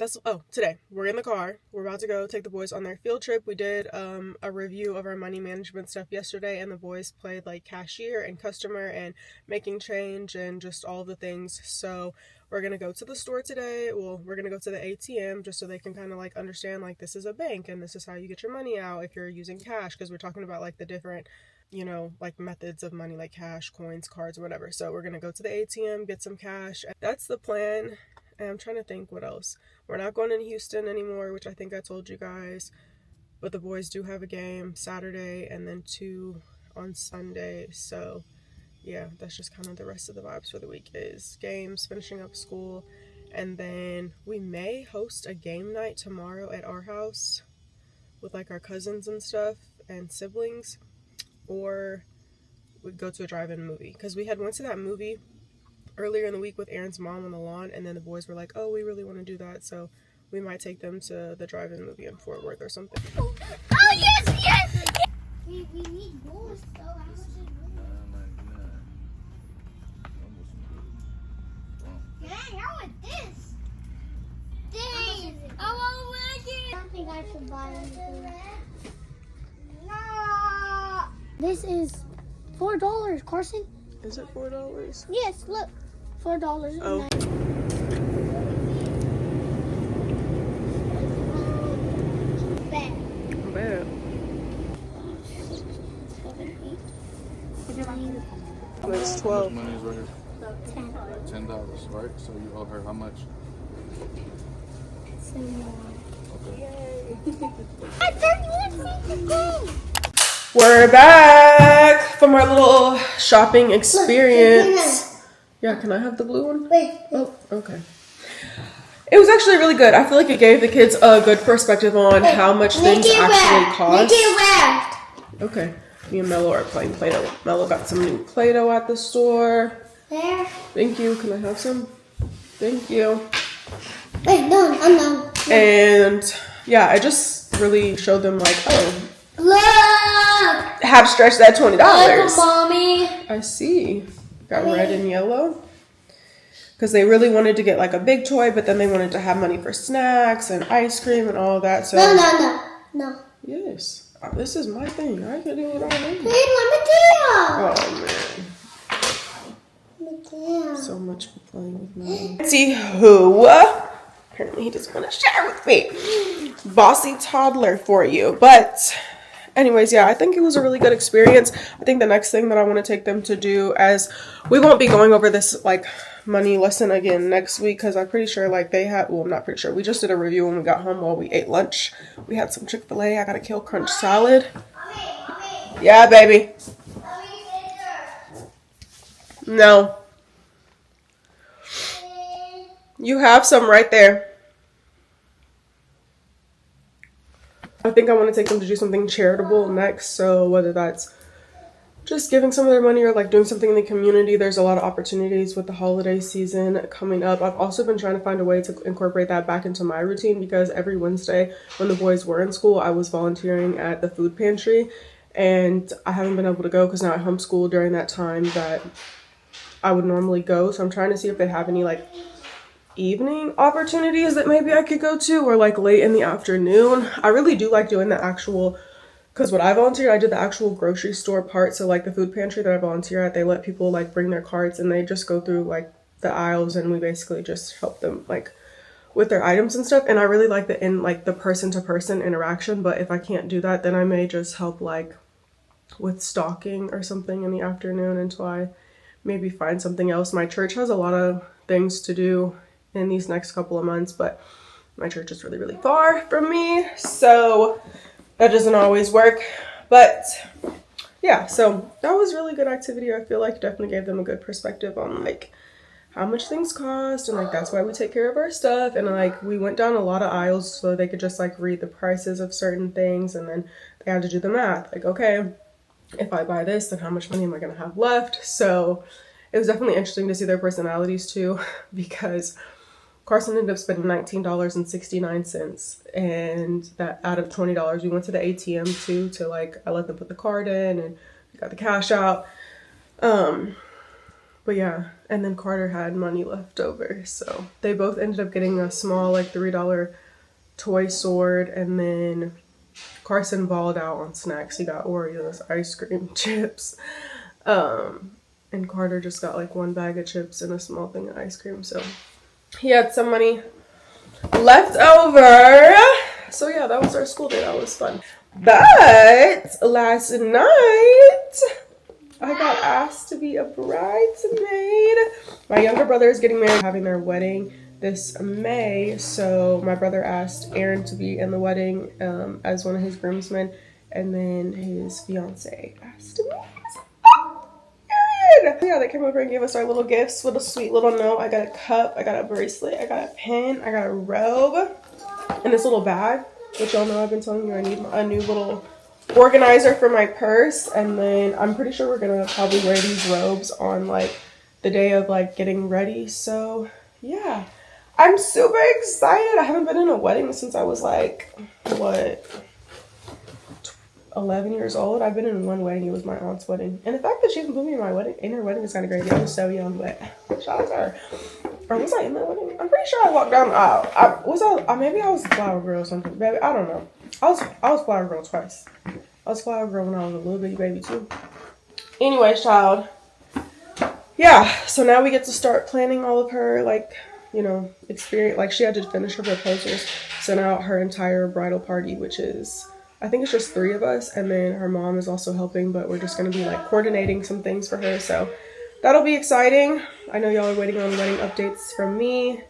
today we're in the car. We're about to go take the boys on their field trip. We did a review of our money management stuff yesterday, and the boys played like cashier and customer and making change and just all the things. So we're gonna go to the store today. Well, we're gonna go to the ATM just so they can kind of like understand like this is a bank and this is how you get your money out if you're using cash, because we're talking about like the different, you know, like methods of money, like cash, coins, cards, or whatever. So we're gonna go to the ATM, get some cash. That's the plan. And I'm trying to think what else. We're not going in Houston anymore, which I think I told you guys, but the boys do have a game Saturday and then 2 on Sunday. So yeah, that's just kind of the rest of the vibes for the week is games, finishing up school, and then we may host a game night tomorrow at our house with like our cousins and stuff and siblings, or we'd go to a drive-in movie, because we had went to that movie earlier in the week with Aaron's mom on the lawn, and then the boys were like, oh, we really want to do that, so we might take them to the drive-in movie in Fort Worth or something. Oh, yes! We need yours, though. How much is it? Dang, I want this. Dang, I want it. I don't think I should buy anything. No. This is $4, Carson. Is it $4? Yes, look. $4. Oh. Bad. Bad. 7, 8. That's 12. Money is right here. $10, right? So you owe her how much? $7. Okay. I 31 cents to go. We're back from our little shopping experience. Yeah, can I have the blue one? Wait. Oh, okay. It was actually really good. I feel like it gave the kids a good perspective on how much things actually cost. Make it red. Okay. Me and Mello are playing Play-Doh. Mello got some new Play-Doh at the store. There. Thank you. Can I have some? Thank you. Wait, no, I'm done. And yeah, I just really showed them like, oh, Look. have stretched that $20. Look, mommy. I see. Got red and yellow. Because they really wanted to get like a big toy, but then they wanted to have money for snacks and ice cream and all of that. So No. yes, this is my thing. I can do it all day. Hey, let Oh man, me do. so much for playing with me. Let's see who. Apparently he doesn't want to share with me. Bossy toddler for you. But anyways, yeah, I think it was a really good experience. I think the next thing that I want to take them to do, as we won't be going over this like money lesson again next week, because I'm pretty sure like they had, well, I'm not pretty sure, we just did a review when we got home while we ate lunch. We had some Chick-fil-A. I got a Kale Crunch salad. Yeah, baby. No. You have some right there. I think I want to take them to do something charitable next. So whether that's just giving some of their money or like doing something in the community, there's a lot of opportunities with the holiday season coming up. I've also been trying to find a way to incorporate that back into my routine, because every Wednesday when the boys were in school, I was volunteering at the food pantry, and I haven't been able to go because now I homeschool during that time that I would normally go. So I'm trying to see if they have any like evening opportunities that maybe I could go to, or like late in the afternoon. I really do like doing the actual, because what I volunteered, I did the actual grocery store part. So like the food pantry that I volunteer at, they let people like bring their carts and they just go through like the aisles, and we basically just help them like with their items and stuff. And I really like the person to person interaction. But if I can't do that, then I may just help like with stocking or something in the afternoon until I maybe find something else. My church has a lot of things to do in these next couple of months, but my church is really far from me, so that doesn't always work. But yeah, so that was really good activity. I feel like definitely gave them a good perspective on like how much things cost, and like that's why we take care of our stuff. And like we went down a lot of aisles so they could just like read the prices of certain things, and then they had to do the math, like, okay, if I buy this, then how much money am I gonna have left? So it was definitely interesting to see their personalities too, because Carson ended up spending $19.69, and that out of $20, we went to the ATM too, to like, I let them put the card in and we got the cash out. But yeah, and then Carter had money left over, so they both ended up getting a small like $3 toy sword, and then Carson balled out on snacks. He got Oreos, ice cream, chips, and Carter just got like one bag of chips and a small thing of ice cream. So he had some money left over. So yeah, that was our school day. That was fun. But last night, I got asked to be a bridesmaid. My younger brother is getting married, having their wedding this May. So my brother asked Aaron to be in the wedding as one of his groomsmen. And then his fiance asked me. Yeah, they came over and gave us our little gifts with a sweet little note. I got a cup, I got a bracelet, I got a pin, I got a robe, and this little bag, which y'all know I've been telling you I need a new little organizer for my purse. And then I'm pretty sure we're gonna probably wear these robes on like the day of like getting ready. So yeah, I'm super excited. I haven't been in a wedding since I was like, what, 11 years old. I've been in one wedding. It was my aunt's wedding, and the fact that she even put me in my wedding, in her wedding, is kind of crazy. I was so young, but shout out to her. Or was I in that wedding? I'm pretty sure I walked down the aisle. Maybe I was a flower girl or something. Baby, I don't know. I was flower girl twice. I was flower girl when I was a little bitty baby too. Anyways, child. Yeah. So now we get to start planning all of her like, you know, experience. Like she had to finish her proposals, so now her entire bridal party, which is, I think it's just 3 of us, and then her mom is also helping, but we're just going to be like coordinating some things for her, so that'll be exciting. I know y'all are waiting on wedding updates from me.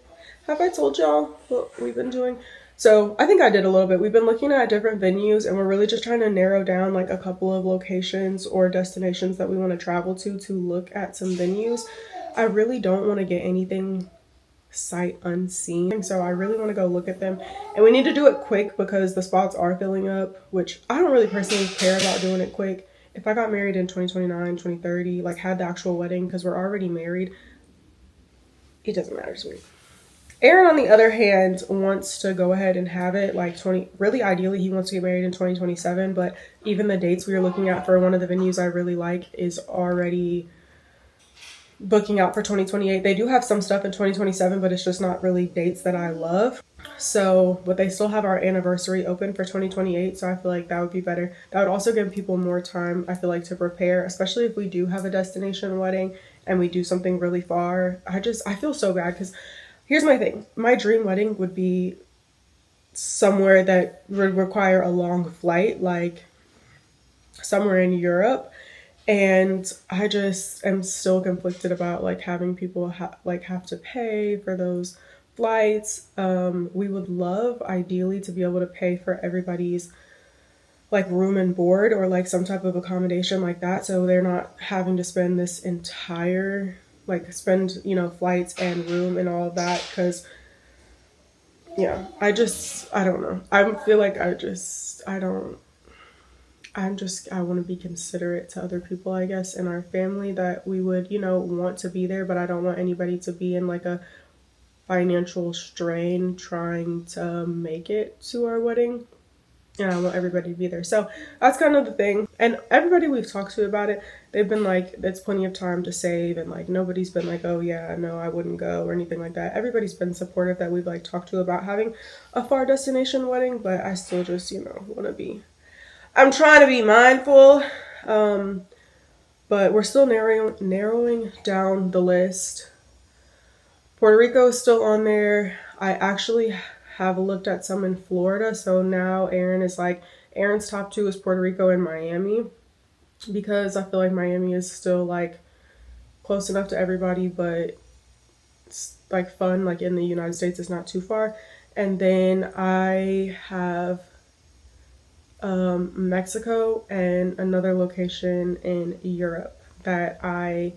Have I told y'all what we've been doing? So I think I did a little bit. We've been looking at different venues and we're really just trying to narrow down like a couple of locations or destinations that we want to travel to look at some venues. I really don't want to get anything sight unseen, so I really want to go look at them, and we need to do it quick because the spots are filling up, which I don't really personally care about doing it quick. If I got married in 2029, 2030, like had the actual wedding, because we're already married, it doesn't matter to me. Aaron, on the other hand, wants to go ahead and have it like really ideally he wants to get married in 2027, but even the dates we were looking at for one of the venues I really like is already booking out for 2028. They do have some stuff in 2027, but it's just not really dates that I love. So, but they still have our anniversary open for 2028, so I feel like that would be better. That would also give people more time, I feel like, to prepare, especially if we do have a destination wedding and we do something really far. I feel so bad because here's my thing. My dream wedding would be somewhere that would require a long flight, like somewhere in Europe. And I just am still conflicted about like having people have to pay for those flights. We would love ideally to be able to pay for everybody's like room and board or like some type of accommodation like that, so they're not having to spend this entire spend flights and room and all of that, because yeah, I don't know. I feel like I want to be considerate to other people, I guess, in our family that we would, want to be there, but I don't want anybody to be in like a financial strain trying to make it to our wedding. And I want everybody to be there. So that's kind of the thing. And everybody we've talked to about it, they've been like, there's plenty of time to save. And like, nobody's been like, oh yeah, no, I wouldn't go or anything like that. Everybody's been supportive that we've like talked to about having a far destination wedding. But I still just, I'm trying to be mindful, but we're still narrowing down the list. Puerto Rico is still on there. I actually have looked at some in Florida, so now Aaron's top two is Puerto Rico and Miami, because I feel like Miami is still like close enough to everybody, but it's like fun, like in the United States, it's not too far. And then I have Mexico and another location in Europe that I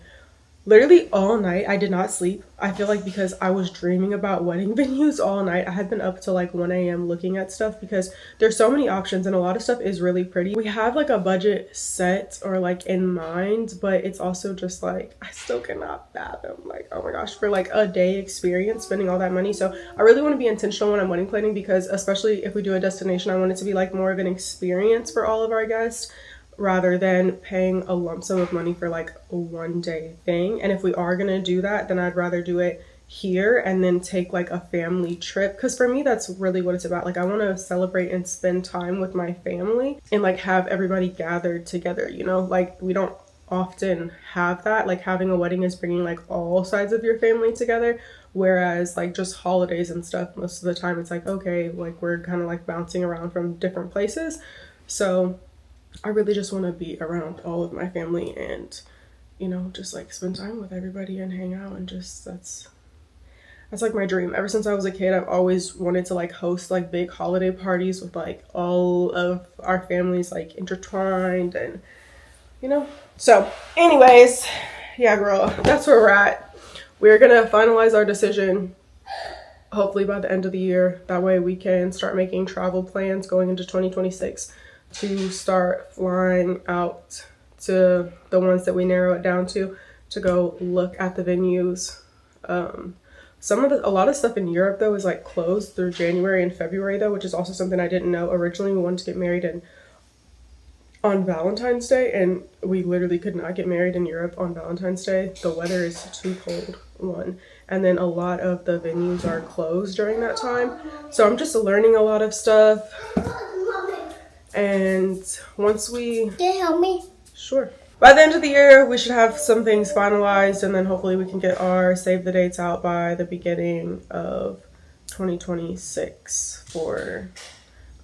literally all night I did not sleep. I feel like because I was dreaming about wedding venues all night. I had been up till like 1 a.m. looking at stuff because there's so many options and a lot of stuff is really pretty. We have like a budget set or like in mind, but it's also just like I still cannot fathom like, oh my gosh, for like a day experience spending all that money. So I really want to be intentional when I'm wedding planning, because especially if we do a destination, I want it to be like more of an experience for all of our guests, rather than paying a lump sum of money for like a 1 day thing. And if we are gonna do that, then I'd rather do it here and then take like a family trip, because for me that's really what it's about. Like I want to celebrate and spend time with my family and like have everybody gathered together, like we don't often have that. Like having a wedding is bringing like all sides of your family together, whereas like just holidays and stuff, most of the time it's like, okay, like we're kind of like bouncing around from different places. So I really just want to be around all of my family and, just like spend time with everybody and hang out, and just that's like my dream. Ever since I was a kid, I've always wanted to like host like big holiday parties with like all of our families like intertwined and, So anyways, yeah, girl, that's where we're at. We're going to finalize our decision hopefully by the end of the year. That way we can start making travel plans going into 2026. To start flying out to the ones that we narrow it down to go look at the venues. A lot of stuff in Europe though is like closed through January and February though, which is also something I didn't know. Originally we wanted to get married on Valentine's Day, and we literally could not get married in Europe on Valentine's Day. The weather is too cold, one. And then a lot of the venues are closed during that time. So I'm just learning a lot of stuff. And once we... Can you help me? Sure. By the end of the year, we should have some things finalized, and then hopefully we can get our save the dates out by the beginning of 2026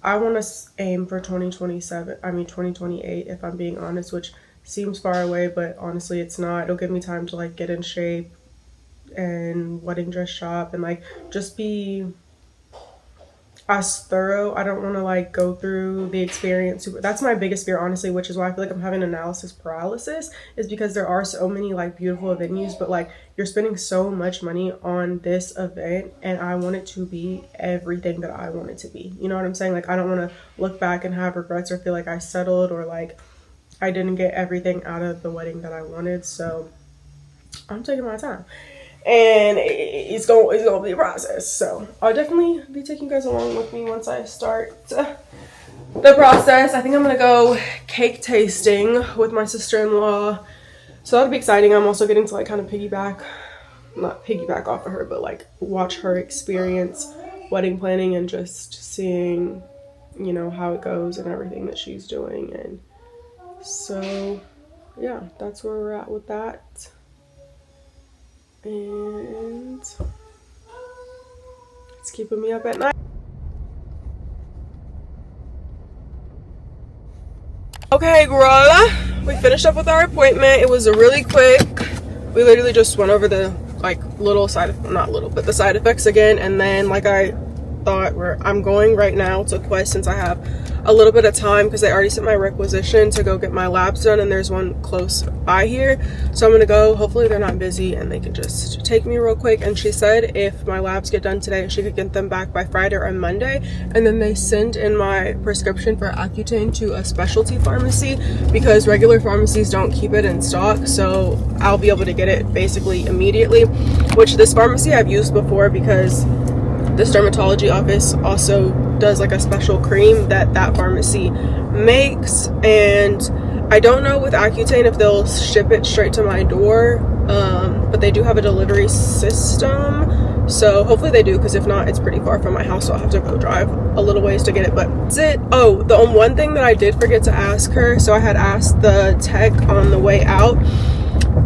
I want to aim for 2028 if I'm being honest, which seems far away, but honestly it's not. It'll give me time to like get in shape and wedding dress shop and like just be as thorough. I don't want to like go through the experience. That's my biggest fear, honestly, which is why I feel like I'm having analysis paralysis, is because there are so many like beautiful venues, but like you're spending so much money on this event, and I want it to be everything that I want it to be. You know what I'm saying? Like I don't want to look back and have regrets or feel like I settled or like I didn't get everything out of the wedding that I wanted. So I'm taking my time. And it's gonna be a process. So I'll definitely be taking you guys along with me once I start the process. I think I'm gonna go cake tasting with my sister-in-law. So that'll be exciting. I'm also getting to like kind of not piggyback off of her, but like watch her experience wedding planning and just seeing, you know, how it goes and everything that she's doing. And so yeah, that's where we're at with that. And it's keeping me up at night. Okay, girl, we finished up with our appointment. It was a really quick. We literally just went over the like the side effects again, and then like I thought, I'm going right now to Quest since I have a little bit of time, because they already sent my requisition to go get my labs done, and there's one close by here. So I'm gonna go. Hopefully they're not busy and they can just take me real quick. And she said if my labs get done today, she could get them back by Friday or Monday. And then they send in my prescription for Accutane to a specialty pharmacy, because regular pharmacies don't keep it in stock. So I'll be able to get it basically immediately, which this pharmacy I've used before, because this dermatology office also does like a special cream that pharmacy makes. And I don't know with Accutane if they'll ship it straight to my door, but they do have a delivery system, so hopefully they do, because if not, it's pretty far from my house, so I'll have to go drive a little ways to get it. But that's it. Oh, the one thing that I did forget to ask her, so I had asked the tech on the way out,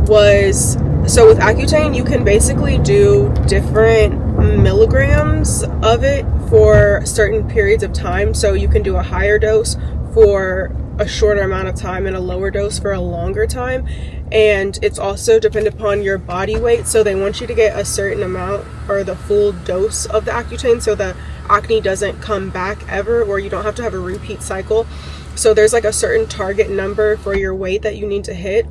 was so with Accutane you can basically do different milligrams of it for certain periods of time. So you can do a higher dose for a shorter amount of time and a lower dose for a longer time. And it's also dependent upon your body weight, so they want you to get a certain amount or the full dose of the Accutane, so the acne doesn't come back ever, or you don't have to have a repeat cycle. So there's like a certain target number for your weight that you need to hit.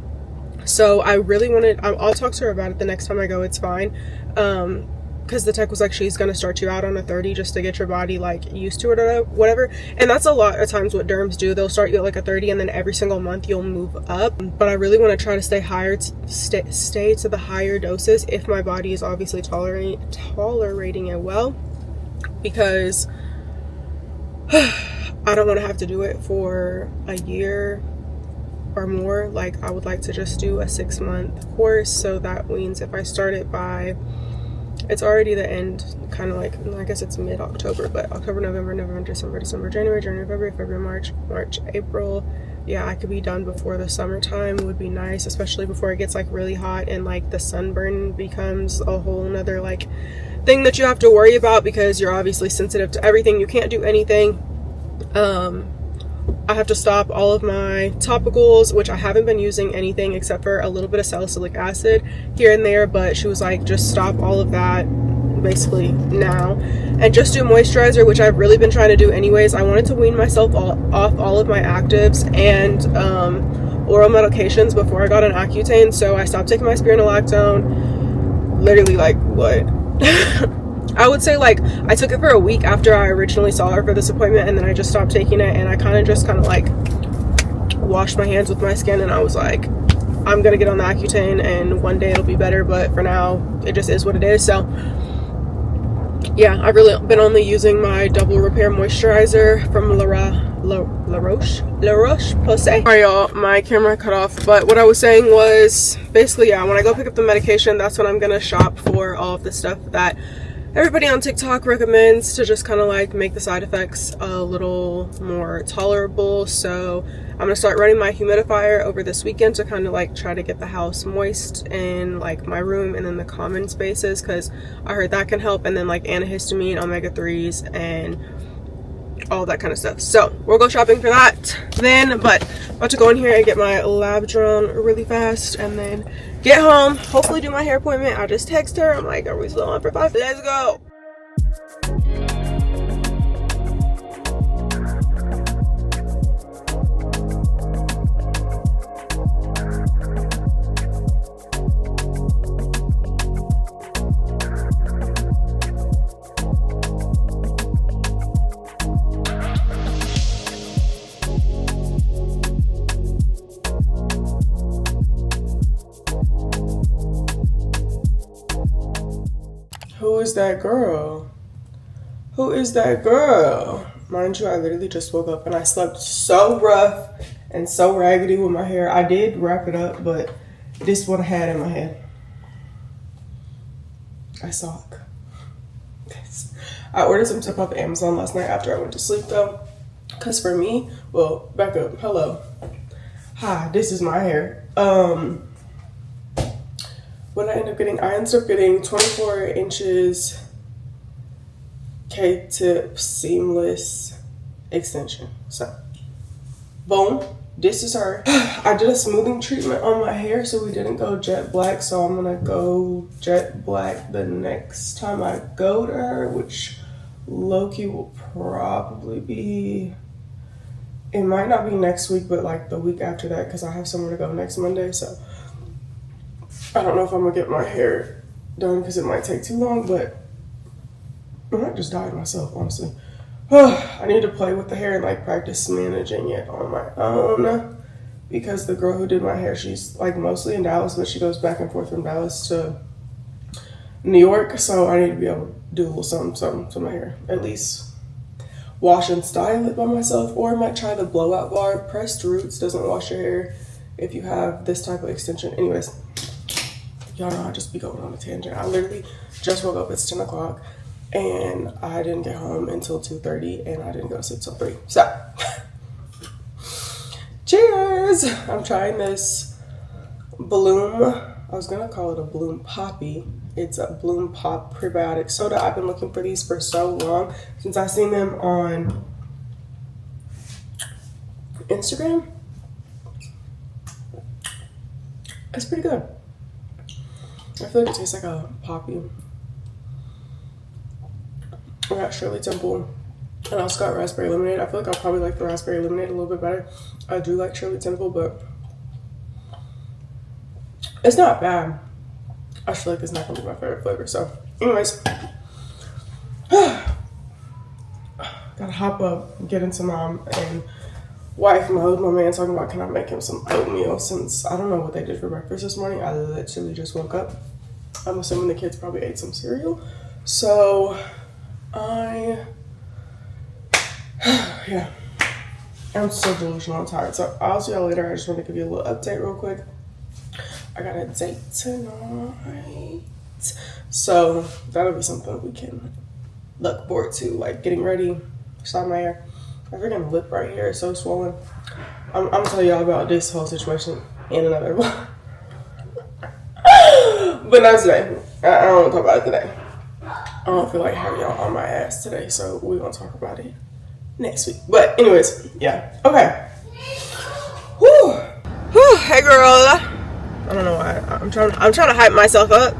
So I really wanted, I'll talk to her about it the next time I go, it's fine. Because the tech was like, she's gonna start you out on a 30 just to get your body like used to it or whatever. And that's a lot of times what derms do. They'll start you at like a 30 and then every single month you'll move up. But I really want to try to stay higher, stay to the higher doses if my body is obviously tolerating it well, because I don't want to have to do it for a year or more. Like I would like to just do a 6-month course, so that means if I start it by, it's already the end, kind of like, I guess it's mid-October, but October, November, December, January, February, March, April. Yeah, I could be done before the summertime would be nice, especially before it gets like really hot and like the sunburn becomes a whole nother like thing that you have to worry about, because you're obviously sensitive to everything. You can't do anything. I have to stop all of my topicals, which I haven't been using anything except for a little bit of salicylic acid here and there, but she was like, just stop all of that basically now and just do moisturizer, which I've really been trying to do anyways. I wanted to wean myself off all of my actives and oral medications before I got an Accutane, so I stopped taking my spironolactone literally like what I would say like I took it for a week after I originally saw her for this appointment, and then I just stopped taking it, and I kind of like washed my hands with my skin, and I was like, I'm gonna get on the Accutane and one day it'll be better, but for now it just is what it is. So yeah, I've really been only using my double repair moisturizer from La Roche-Posay. Alright y'all, my camera cut off, but what I was saying was basically, yeah, when I go pick up the medication, that's when I'm gonna shop for all of the stuff that everybody on TikTok recommends to just kind of like make the side effects a little more tolerable. So I'm gonna start running my humidifier over this weekend to kind of like try to get the house moist in like my room and then the common spaces, because I heard that can help. And then like antihistamine, omega-3s, and all that kind of stuff. So we'll go shopping for that then, but about to go in here and get my lab drawn really fast and then get home, hopefully do my hair appointment. I'll just text her. I'm like, are we still on for 5? Let's go. Who is that girl? Who is that girl? Mind you, I literally just woke up and I slept so rough and so raggedy with my hair. I did wrap it up, but this is what I had in my head. I suck. I ordered some stuff off Amazon last night after I went to sleep though. Because for me, well, back up. Hello. Hi, this is my hair. What I ended up getting, 24 inches K-tip seamless extension. So, boom. This is her. I did a smoothing treatment on my hair, so we didn't go jet black. So I'm gonna go jet black the next time I go to her, which low-key will probably be, it might not be next week, but like the week after that, because I have somewhere to go next Monday. So I don't know if I'm gonna get my hair done because it might take too long, but I might just dye it myself, honestly. I need to play with the hair and like practice managing it on my own, because the girl who did my hair, she's like mostly in Dallas, but she goes back and forth from Dallas to New York, so I need to be able to do a little something to my hair. At least wash and style it by myself, or I might try the blowout bar. Pressed roots doesn't wash your hair if you have this type of extension. Anyways, y'all know I just be going on a tangent. I literally just woke up. It's 10 o'clock. And I didn't get home until 2:30, and I didn't go to sleep till 3. So, cheers! I'm trying this Bloom. I was gonna call it a Bloom Poppy. It's a Bloom Pop prebiotic soda. I've been looking for these for so long, since I seen them on Instagram. It's pretty good. I feel like it tastes like a poppy. I got Shirley Temple, and I also got raspberry lemonade. I feel like I'll probably like the raspberry lemonade a little bit better. I do like Shirley Temple, but it's not bad. I feel like it's not gonna be my favorite flavor. So, anyways, gotta hop up, get into mom and wife mode. My man talking about, can I make him some oatmeal, since I don't know what they did for breakfast this morning. I literally just woke up. I'm assuming the kids probably ate some cereal. So yeah, I'm so delusional and tired. So I'll see y'all later. I just want to give you a little update real quick. I got a date tonight, so that'll be something we can look forward to, like getting ready, style my hair. My freaking lip right here is so swollen. I'm gonna tell y'all about this whole situation in another one. But not today. I don't want to talk about it today. I don't feel like having y'all on my ass today, so we're gonna talk about it next week. But anyways, yeah. Okay. Whew. Whew. Hey girl. I don't know why. I'm trying to hype myself up.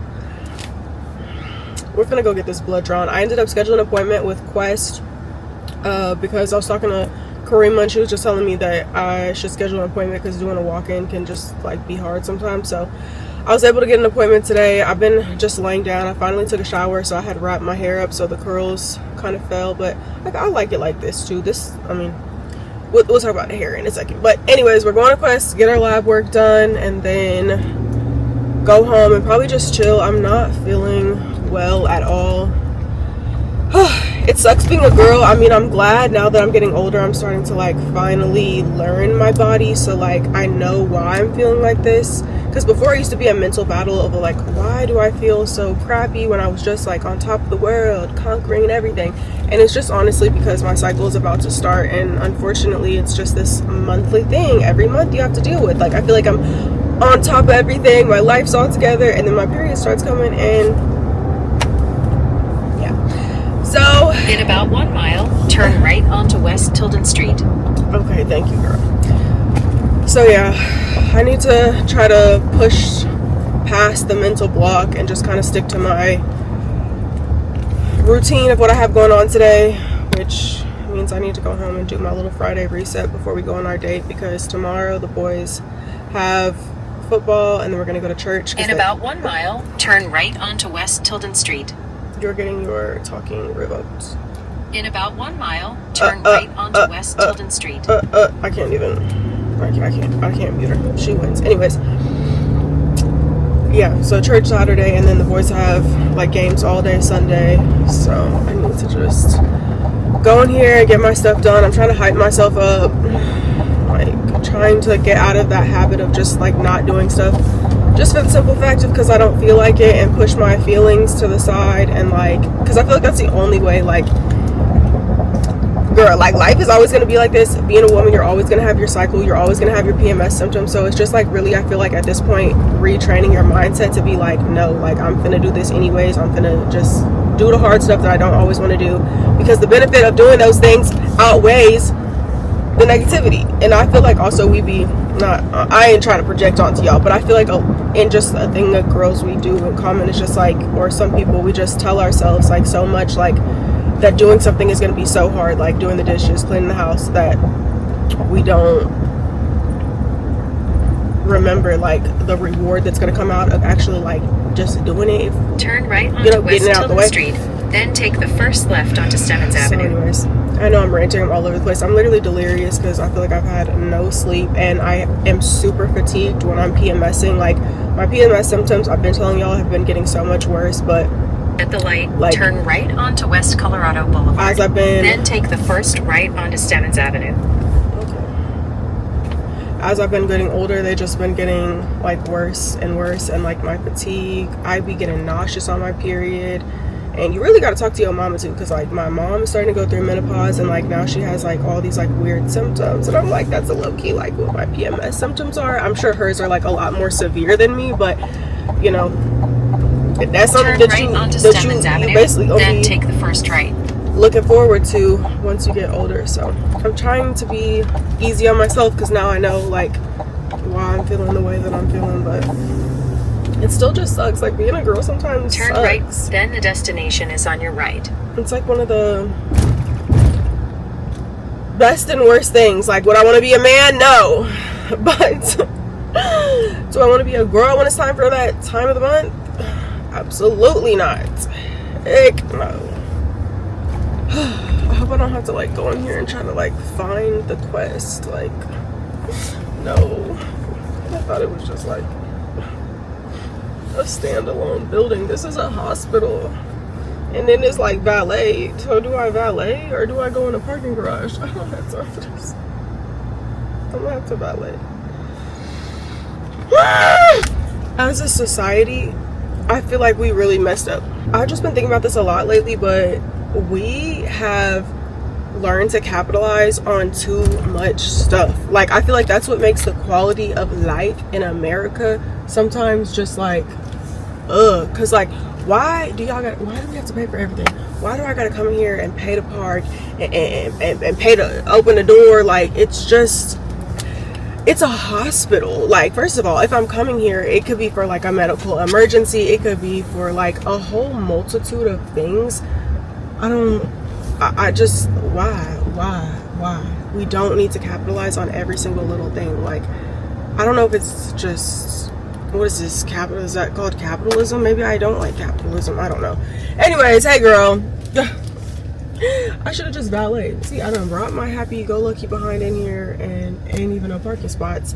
We're gonna go get this blood drawn. I ended up scheduling an appointment with Quest because I was talking to Karima, and she was just telling me that I should schedule an appointment because doing a walk-in can just like be hard sometimes. So I was able to get an appointment today. I've been just laying down. I finally took a shower, so I had wrapped my hair up so the curls kind of fell, but like, I like it like this too. This, I mean, we'll talk about the hair in a second. But anyways, we're going to Quest, get our lab work done, and then go home and probably just chill. I'm not feeling well at all. It sucks being a girl. I mean, I'm glad now that I'm getting older, I'm starting to like finally learn my body, so like I know why I'm feeling like this. Because before, I used to be a mental battle of like, why do I feel so crappy when I was just like on top of the world, conquering and everything. And it's just honestly because my cycle is about to start, and unfortunately it's just this monthly thing. Every month you have to deal with. Like, I feel like I'm on top of everything, my life's all together, and then my period starts coming, and yeah. So in about 1 mile, turn right onto West Tilden Street. Okay, thank you, girl. So yeah, I need to try to push past the mental block and just kind of stick to my routine of what I have going on today, which means I need to go home and do my little Friday reset before we go on our date, because tomorrow the boys have football and then we're going to go to church. In about 1 mile, turn right onto West Tilden Street. You're getting your talking revoked. In about 1 mile, turn right onto West Tilden Street. I can't even. I can't mute her. She wins. Anyways, yeah, so church Saturday, and then the boys have like games all day Sunday, so I need to just go in here and get my stuff done. I'm trying to hype myself up, like trying to get out of that habit of just like not doing stuff just for the simple fact of because I don't feel like it, and push my feelings to the side, and like because I feel like that's the only way. Like, girl, like life is always going to be like this. Being a woman, you're always going to have your cycle, you're always going to have your PMS symptoms, so it's just like really, I feel like at this point retraining your mindset to be like, no, like I'm finna do this anyways, I'm finna just do the hard stuff that I don't always want to do, because the benefit of doing those things outweighs the negativity. And I feel like also we be not, I ain't trying to project onto y'all, but I feel like in just a thing that girls we do in common is just like, or some people, we just tell ourselves like so much like that doing something is going to be so hard, like doing the dishes, cleaning the house, that we don't remember like the reward that's going to come out of actually like just doing it. Turn right onto West Tilden Street, then take the first left onto Stevens Avenue. Anyways, I know I'm ranting, I'm all over the place. I'm literally delirious because I feel like I've had no sleep, and I am super fatigued when I'm PMSing. Like my PMS symptoms, I've been telling y'all, have been getting so much worse, but at the light, like, turn right onto West Colorado Boulevard. As I've been, then take the first right onto Stevens Avenue. Okay. As I've been getting older, they've just been getting like worse and worse, and like my fatigue, I be getting nauseous on my period. And you really got to talk to your mama too, because like my mom is starting to go through menopause, and like now she has like all these like weird symptoms, and I'm like, that's a low-key like what my PMS symptoms are. I'm sure hers are like a lot more severe than me, but you know, that's something that you basically then take the first right. Looking forward to once you get older. So I'm trying to be easy on myself, because now I know like why I'm feeling the way that I'm feeling, but it still just sucks. Like being a girl sometimes turn sucks. Right, then the destination is on your right. It's like one of the best and worst things. Like, would I want to be a man? No. But do I want to be a girl when it's time for that time of the month? Absolutely not. Heck no. I hope I don't have to like go in here and try to like find the quest. Like, no. I thought it was just like a standalone building. This is a hospital, and then it's like valet. So do I valet or do I go in a parking garage? I don't have time for this. I'm gonna have to valet. As a society, I feel like we really messed up. I've just been thinking about this a lot lately, but we have learned to capitalize on too much stuff. Like, I feel like that's what makes the quality of life in America sometimes just like because like why do we have to pay for everything? Why do I gotta come in here and pay to park and pay to open the door? Like, it's just, it's a hospital. Like, first of all, if I'm coming here, it could be for like a medical emergency, it could be for like a whole multitude of things. I just, why? We don't need to capitalize on every single little thing. Like, I don't know if it's just, what is this, is that called capitalism? Maybe I don't like capitalism, I don't know. Anyways, hey girl, I should have just valeted. See, I done brought my happy-go-lucky behind in here, and ain't even no parking spots.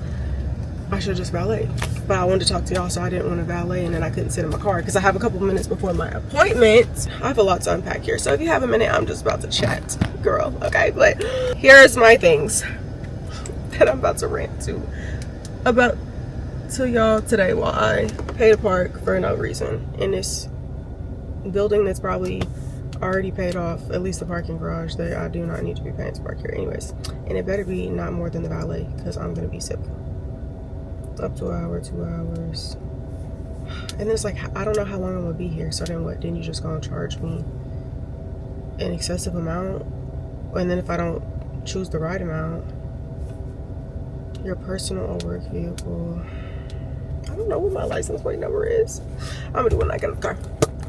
I should have just valeted. But I wanted to talk to y'all, so I didn't want to valet, and then I couldn't sit in my car because I have a couple minutes before my appointment. I have a lot to unpack here, so if you have a minute, I'm just about to chat, girl, okay? But here's my things that I'm about to rant to y'all today while I pay to park for no reason in this building that's probably already paid off, at least the parking garage that I do not need to be paying to park here anyways. And it better be not more than the valet, because I'm gonna be sick. Up to an hour, 2 hours. And it's like, I don't know how long I'm gonna be here, so then what? Then you just gonna charge me an excessive amount? And then if I don't choose the right amount, your personal or work vehicle. I don't know what my license plate number is. I'm gonna do it when I get in the car,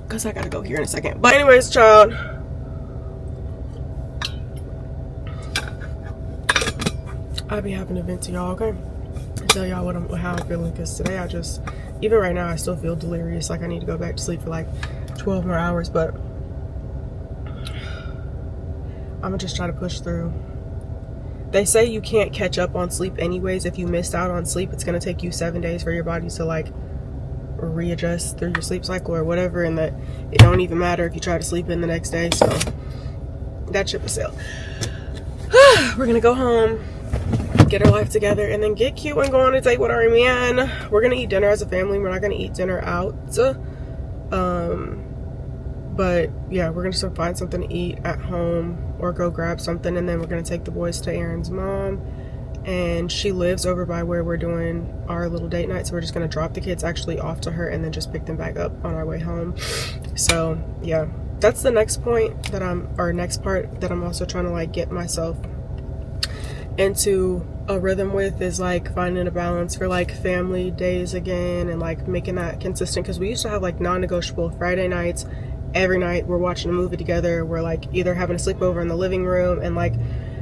because I gotta go here in a second. But anyways, child, I'll be having to vent to y'all, okay? And tell y'all how I'm feeling, because today I just, even right now, I still feel delirious. Like I need to go back to sleep for like 12 more hours, but I'm gonna just try to push through. They say you can't catch up on sleep anyways. If you missed out on sleep, it's gonna take you 7 days for your body to like readjust through your sleep cycle or whatever, and that it don't even matter if you try to sleep in the next day. So that ship has sailed. We're gonna go home, get our life together, and then get cute and go on a date with our man. We're gonna eat dinner as a family. We're not gonna eat dinner out. But yeah, we're gonna still find something to eat at home or go grab something, and then we're gonna take the boys to Aaron's mom, and she lives over by where we're doing our little date night, so we're just gonna drop the kids actually off to her and then just pick them back up on our way home. So yeah, that's the next point that next part that I'm also trying to like get myself into a rhythm with, is like finding a balance for like family days again, and like making that consistent, because we used to have like non-negotiable Friday nights. Every night we're watching a movie together, we're like either having a sleepover in the living room, and like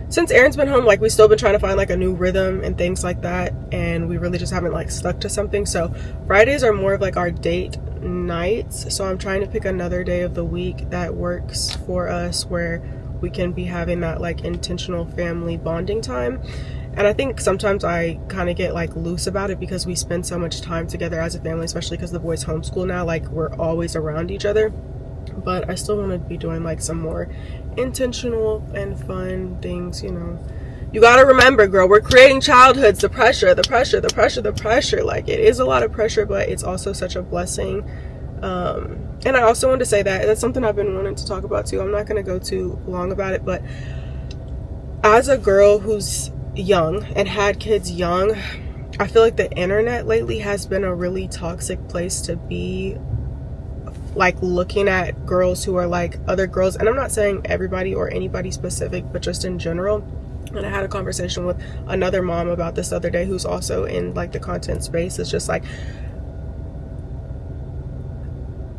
since Aaron's been home, like we've still been trying to find like a new rhythm and things like that, and we really just haven't like stuck to something. So Fridays are more of like our date nights, so I'm trying to pick another day of the week that works for us, where we can be having that like intentional family bonding time. And I think sometimes I kind of get like loose about it because we spend so much time together as a family, especially because the boys homeschool now, like we're always around each other. But I still want to be doing like some more intentional and fun things, you know. You got to remember, girl, we're creating childhoods. The pressure. Like, it is a lot of pressure, but it's also such a blessing. And I also wanted to say that that's something I've been wanting to talk about too. I'm not going to go too long about it, but as a girl who's young and had kids young, I feel like the internet lately has been a really toxic place to be, like looking at girls who are like other girls. And I'm not saying everybody or anybody specific, but just in general. And I had a conversation with another mom about this the other day, who's also in like the content space. It's just like,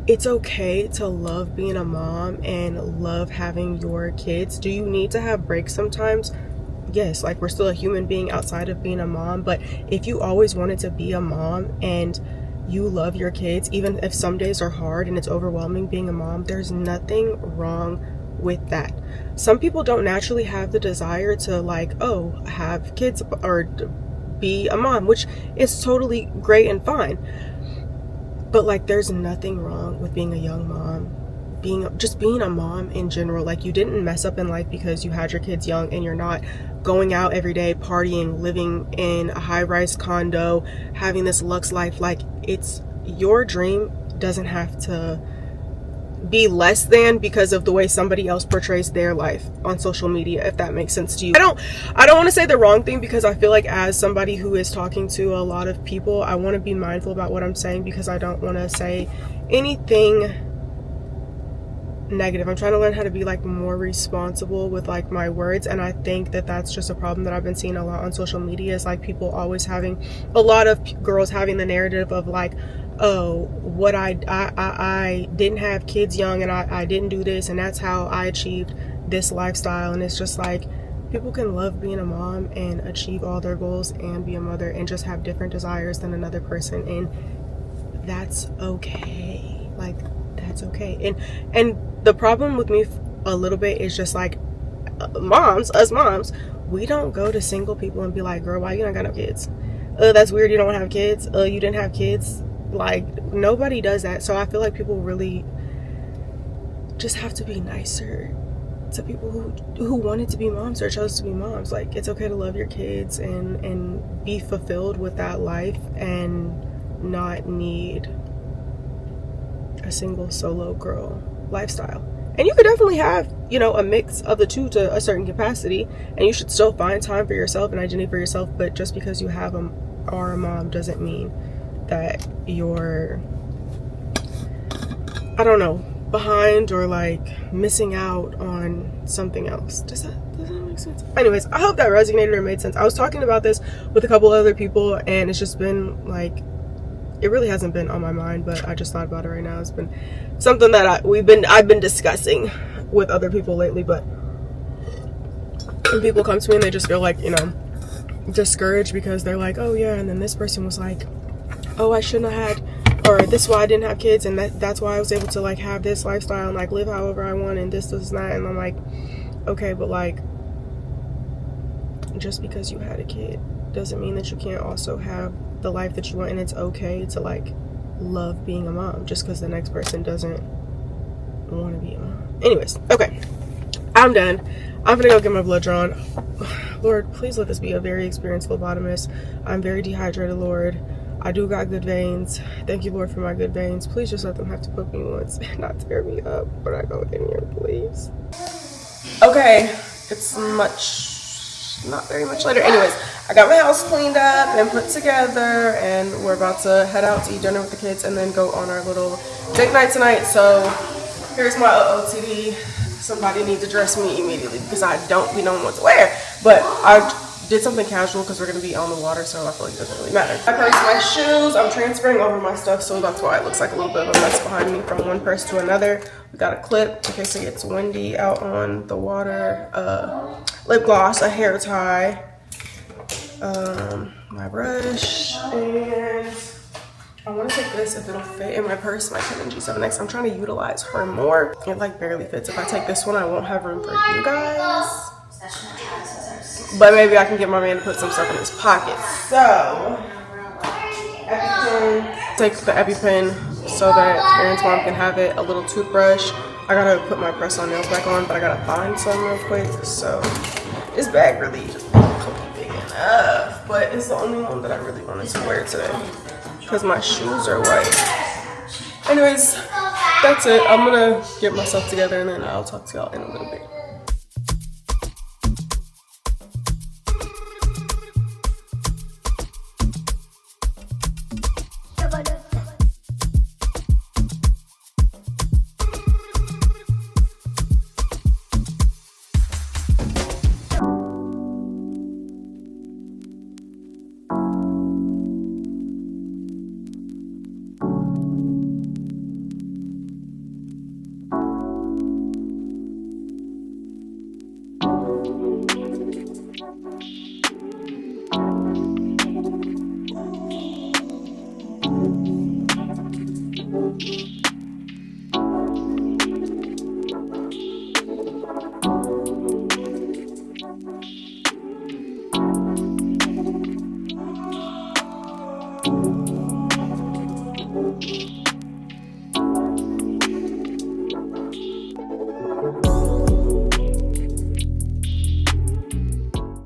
it's okay to love being a mom and love having your kids. Do you need to have breaks sometimes? Yes, like we're still a human being outside of being a mom. But if you always wanted to be a mom and you love your kids, even if some days are hard and it's overwhelming being a mom, there's nothing wrong with that. Some people don't naturally have the desire to like, oh, have kids or be a mom, which is totally great and fine. But like, there's nothing wrong with being a young mom, being a mom in general. Like, you didn't mess up in life because you had your kids young, and you're not going out every day partying, living in a high-rise condo, having this luxe life. Like, it's your dream doesn't have to be less than because of the way somebody else portrays their life on social media, if that makes sense to you. I don't want to say the wrong thing, because I feel like as somebody who is talking to a lot of people, I want to be mindful about what I'm saying, because I don't want to say anything negative. I'm trying to learn how to be like more responsible with like my words, and I think that that's just a problem that I've been seeing a lot on social media, is like people always having, a lot of girls having the narrative of like, oh, what I didn't have kids young, and I didn't do this, and that's how I achieved this lifestyle. And it's just like, people can love being a mom and achieve all their goals and be a mother and just have different desires than another person, and that's okay. Like, that's okay. And the problem with me a little bit is just like, us moms, we don't go to single people and be like, girl, why you not got no kids? That's weird, you don't have kids. You didn't have kids. Like, nobody does that. So I feel like people really just have to be nicer to people who wanted to be moms or chose to be moms. Like, it's okay to love your kids and be fulfilled with that life, and not need a single solo girl lifestyle. And you could definitely have, you know, a mix of the two to a certain capacity, and you should still find time for yourself and identity for yourself. But just because you are a mom doesn't mean that you're, I don't know, behind or like missing out on something else. Does that make sense? Anyways, I hope that resonated or made sense. I was talking about this with a couple other people, and it's just been like, it really hasn't been on my mind, but I just thought about it right now. It's been something that I've been discussing with other people lately. But when people come to me and they just feel like, you know, discouraged because they're like, oh yeah, and then this person was like, oh, I shouldn't have had, or this is why I didn't have kids, and that's why I was able to like have this lifestyle and like live however I want, and this and that. And I'm like, okay, but like, just because you had a kid doesn't mean that you can't also have the life that you want. And it's okay to like love being a mom just because the next person doesn't want to be a mom. Anyways, okay, I'm done. I'm gonna go get my blood drawn. Lord, please let this be a very experienced phlebotomist. I'm very dehydrated, Lord. I do got good veins. Thank you, Lord, for my good veins. Please just let them have to put me once and not tear me up when I go in here, please. Okay, it's not very much later. Anyways, I got my house cleaned up and put together, and we're about to head out to eat dinner with the kids and then go on our little date night tonight. So here's my OOTD. Somebody needs to dress me immediately because I don't be knowing what to wear. But I did something casual because we're going to be on the water, so I feel like it doesn't really matter. My purse, my shoes, I'm transferring over my stuff, so that's why it looks like a little bit of a mess behind me from one purse to another. We got a clip in case it gets windy out on the water, lip gloss, a hair tie, my brush, and I want to take this if it'll fit in my purse, my Canon G7X. I'm trying to utilize her more. It like barely fits. If I take this one, I won't have room for you guys. But maybe I can get my man to put some stuff in his pocket. So, EpiPen. Take the EpiPen so that Aaron's mom can have it. A little toothbrush. I gotta put my press-on nails back on, but I gotta find some real quick. So, this bag really just ain't big enough. But it's the only one that I really wanted to wear today because my shoes are white. Anyways, that's it. I'm gonna get myself together and then I'll talk to y'all in a little bit.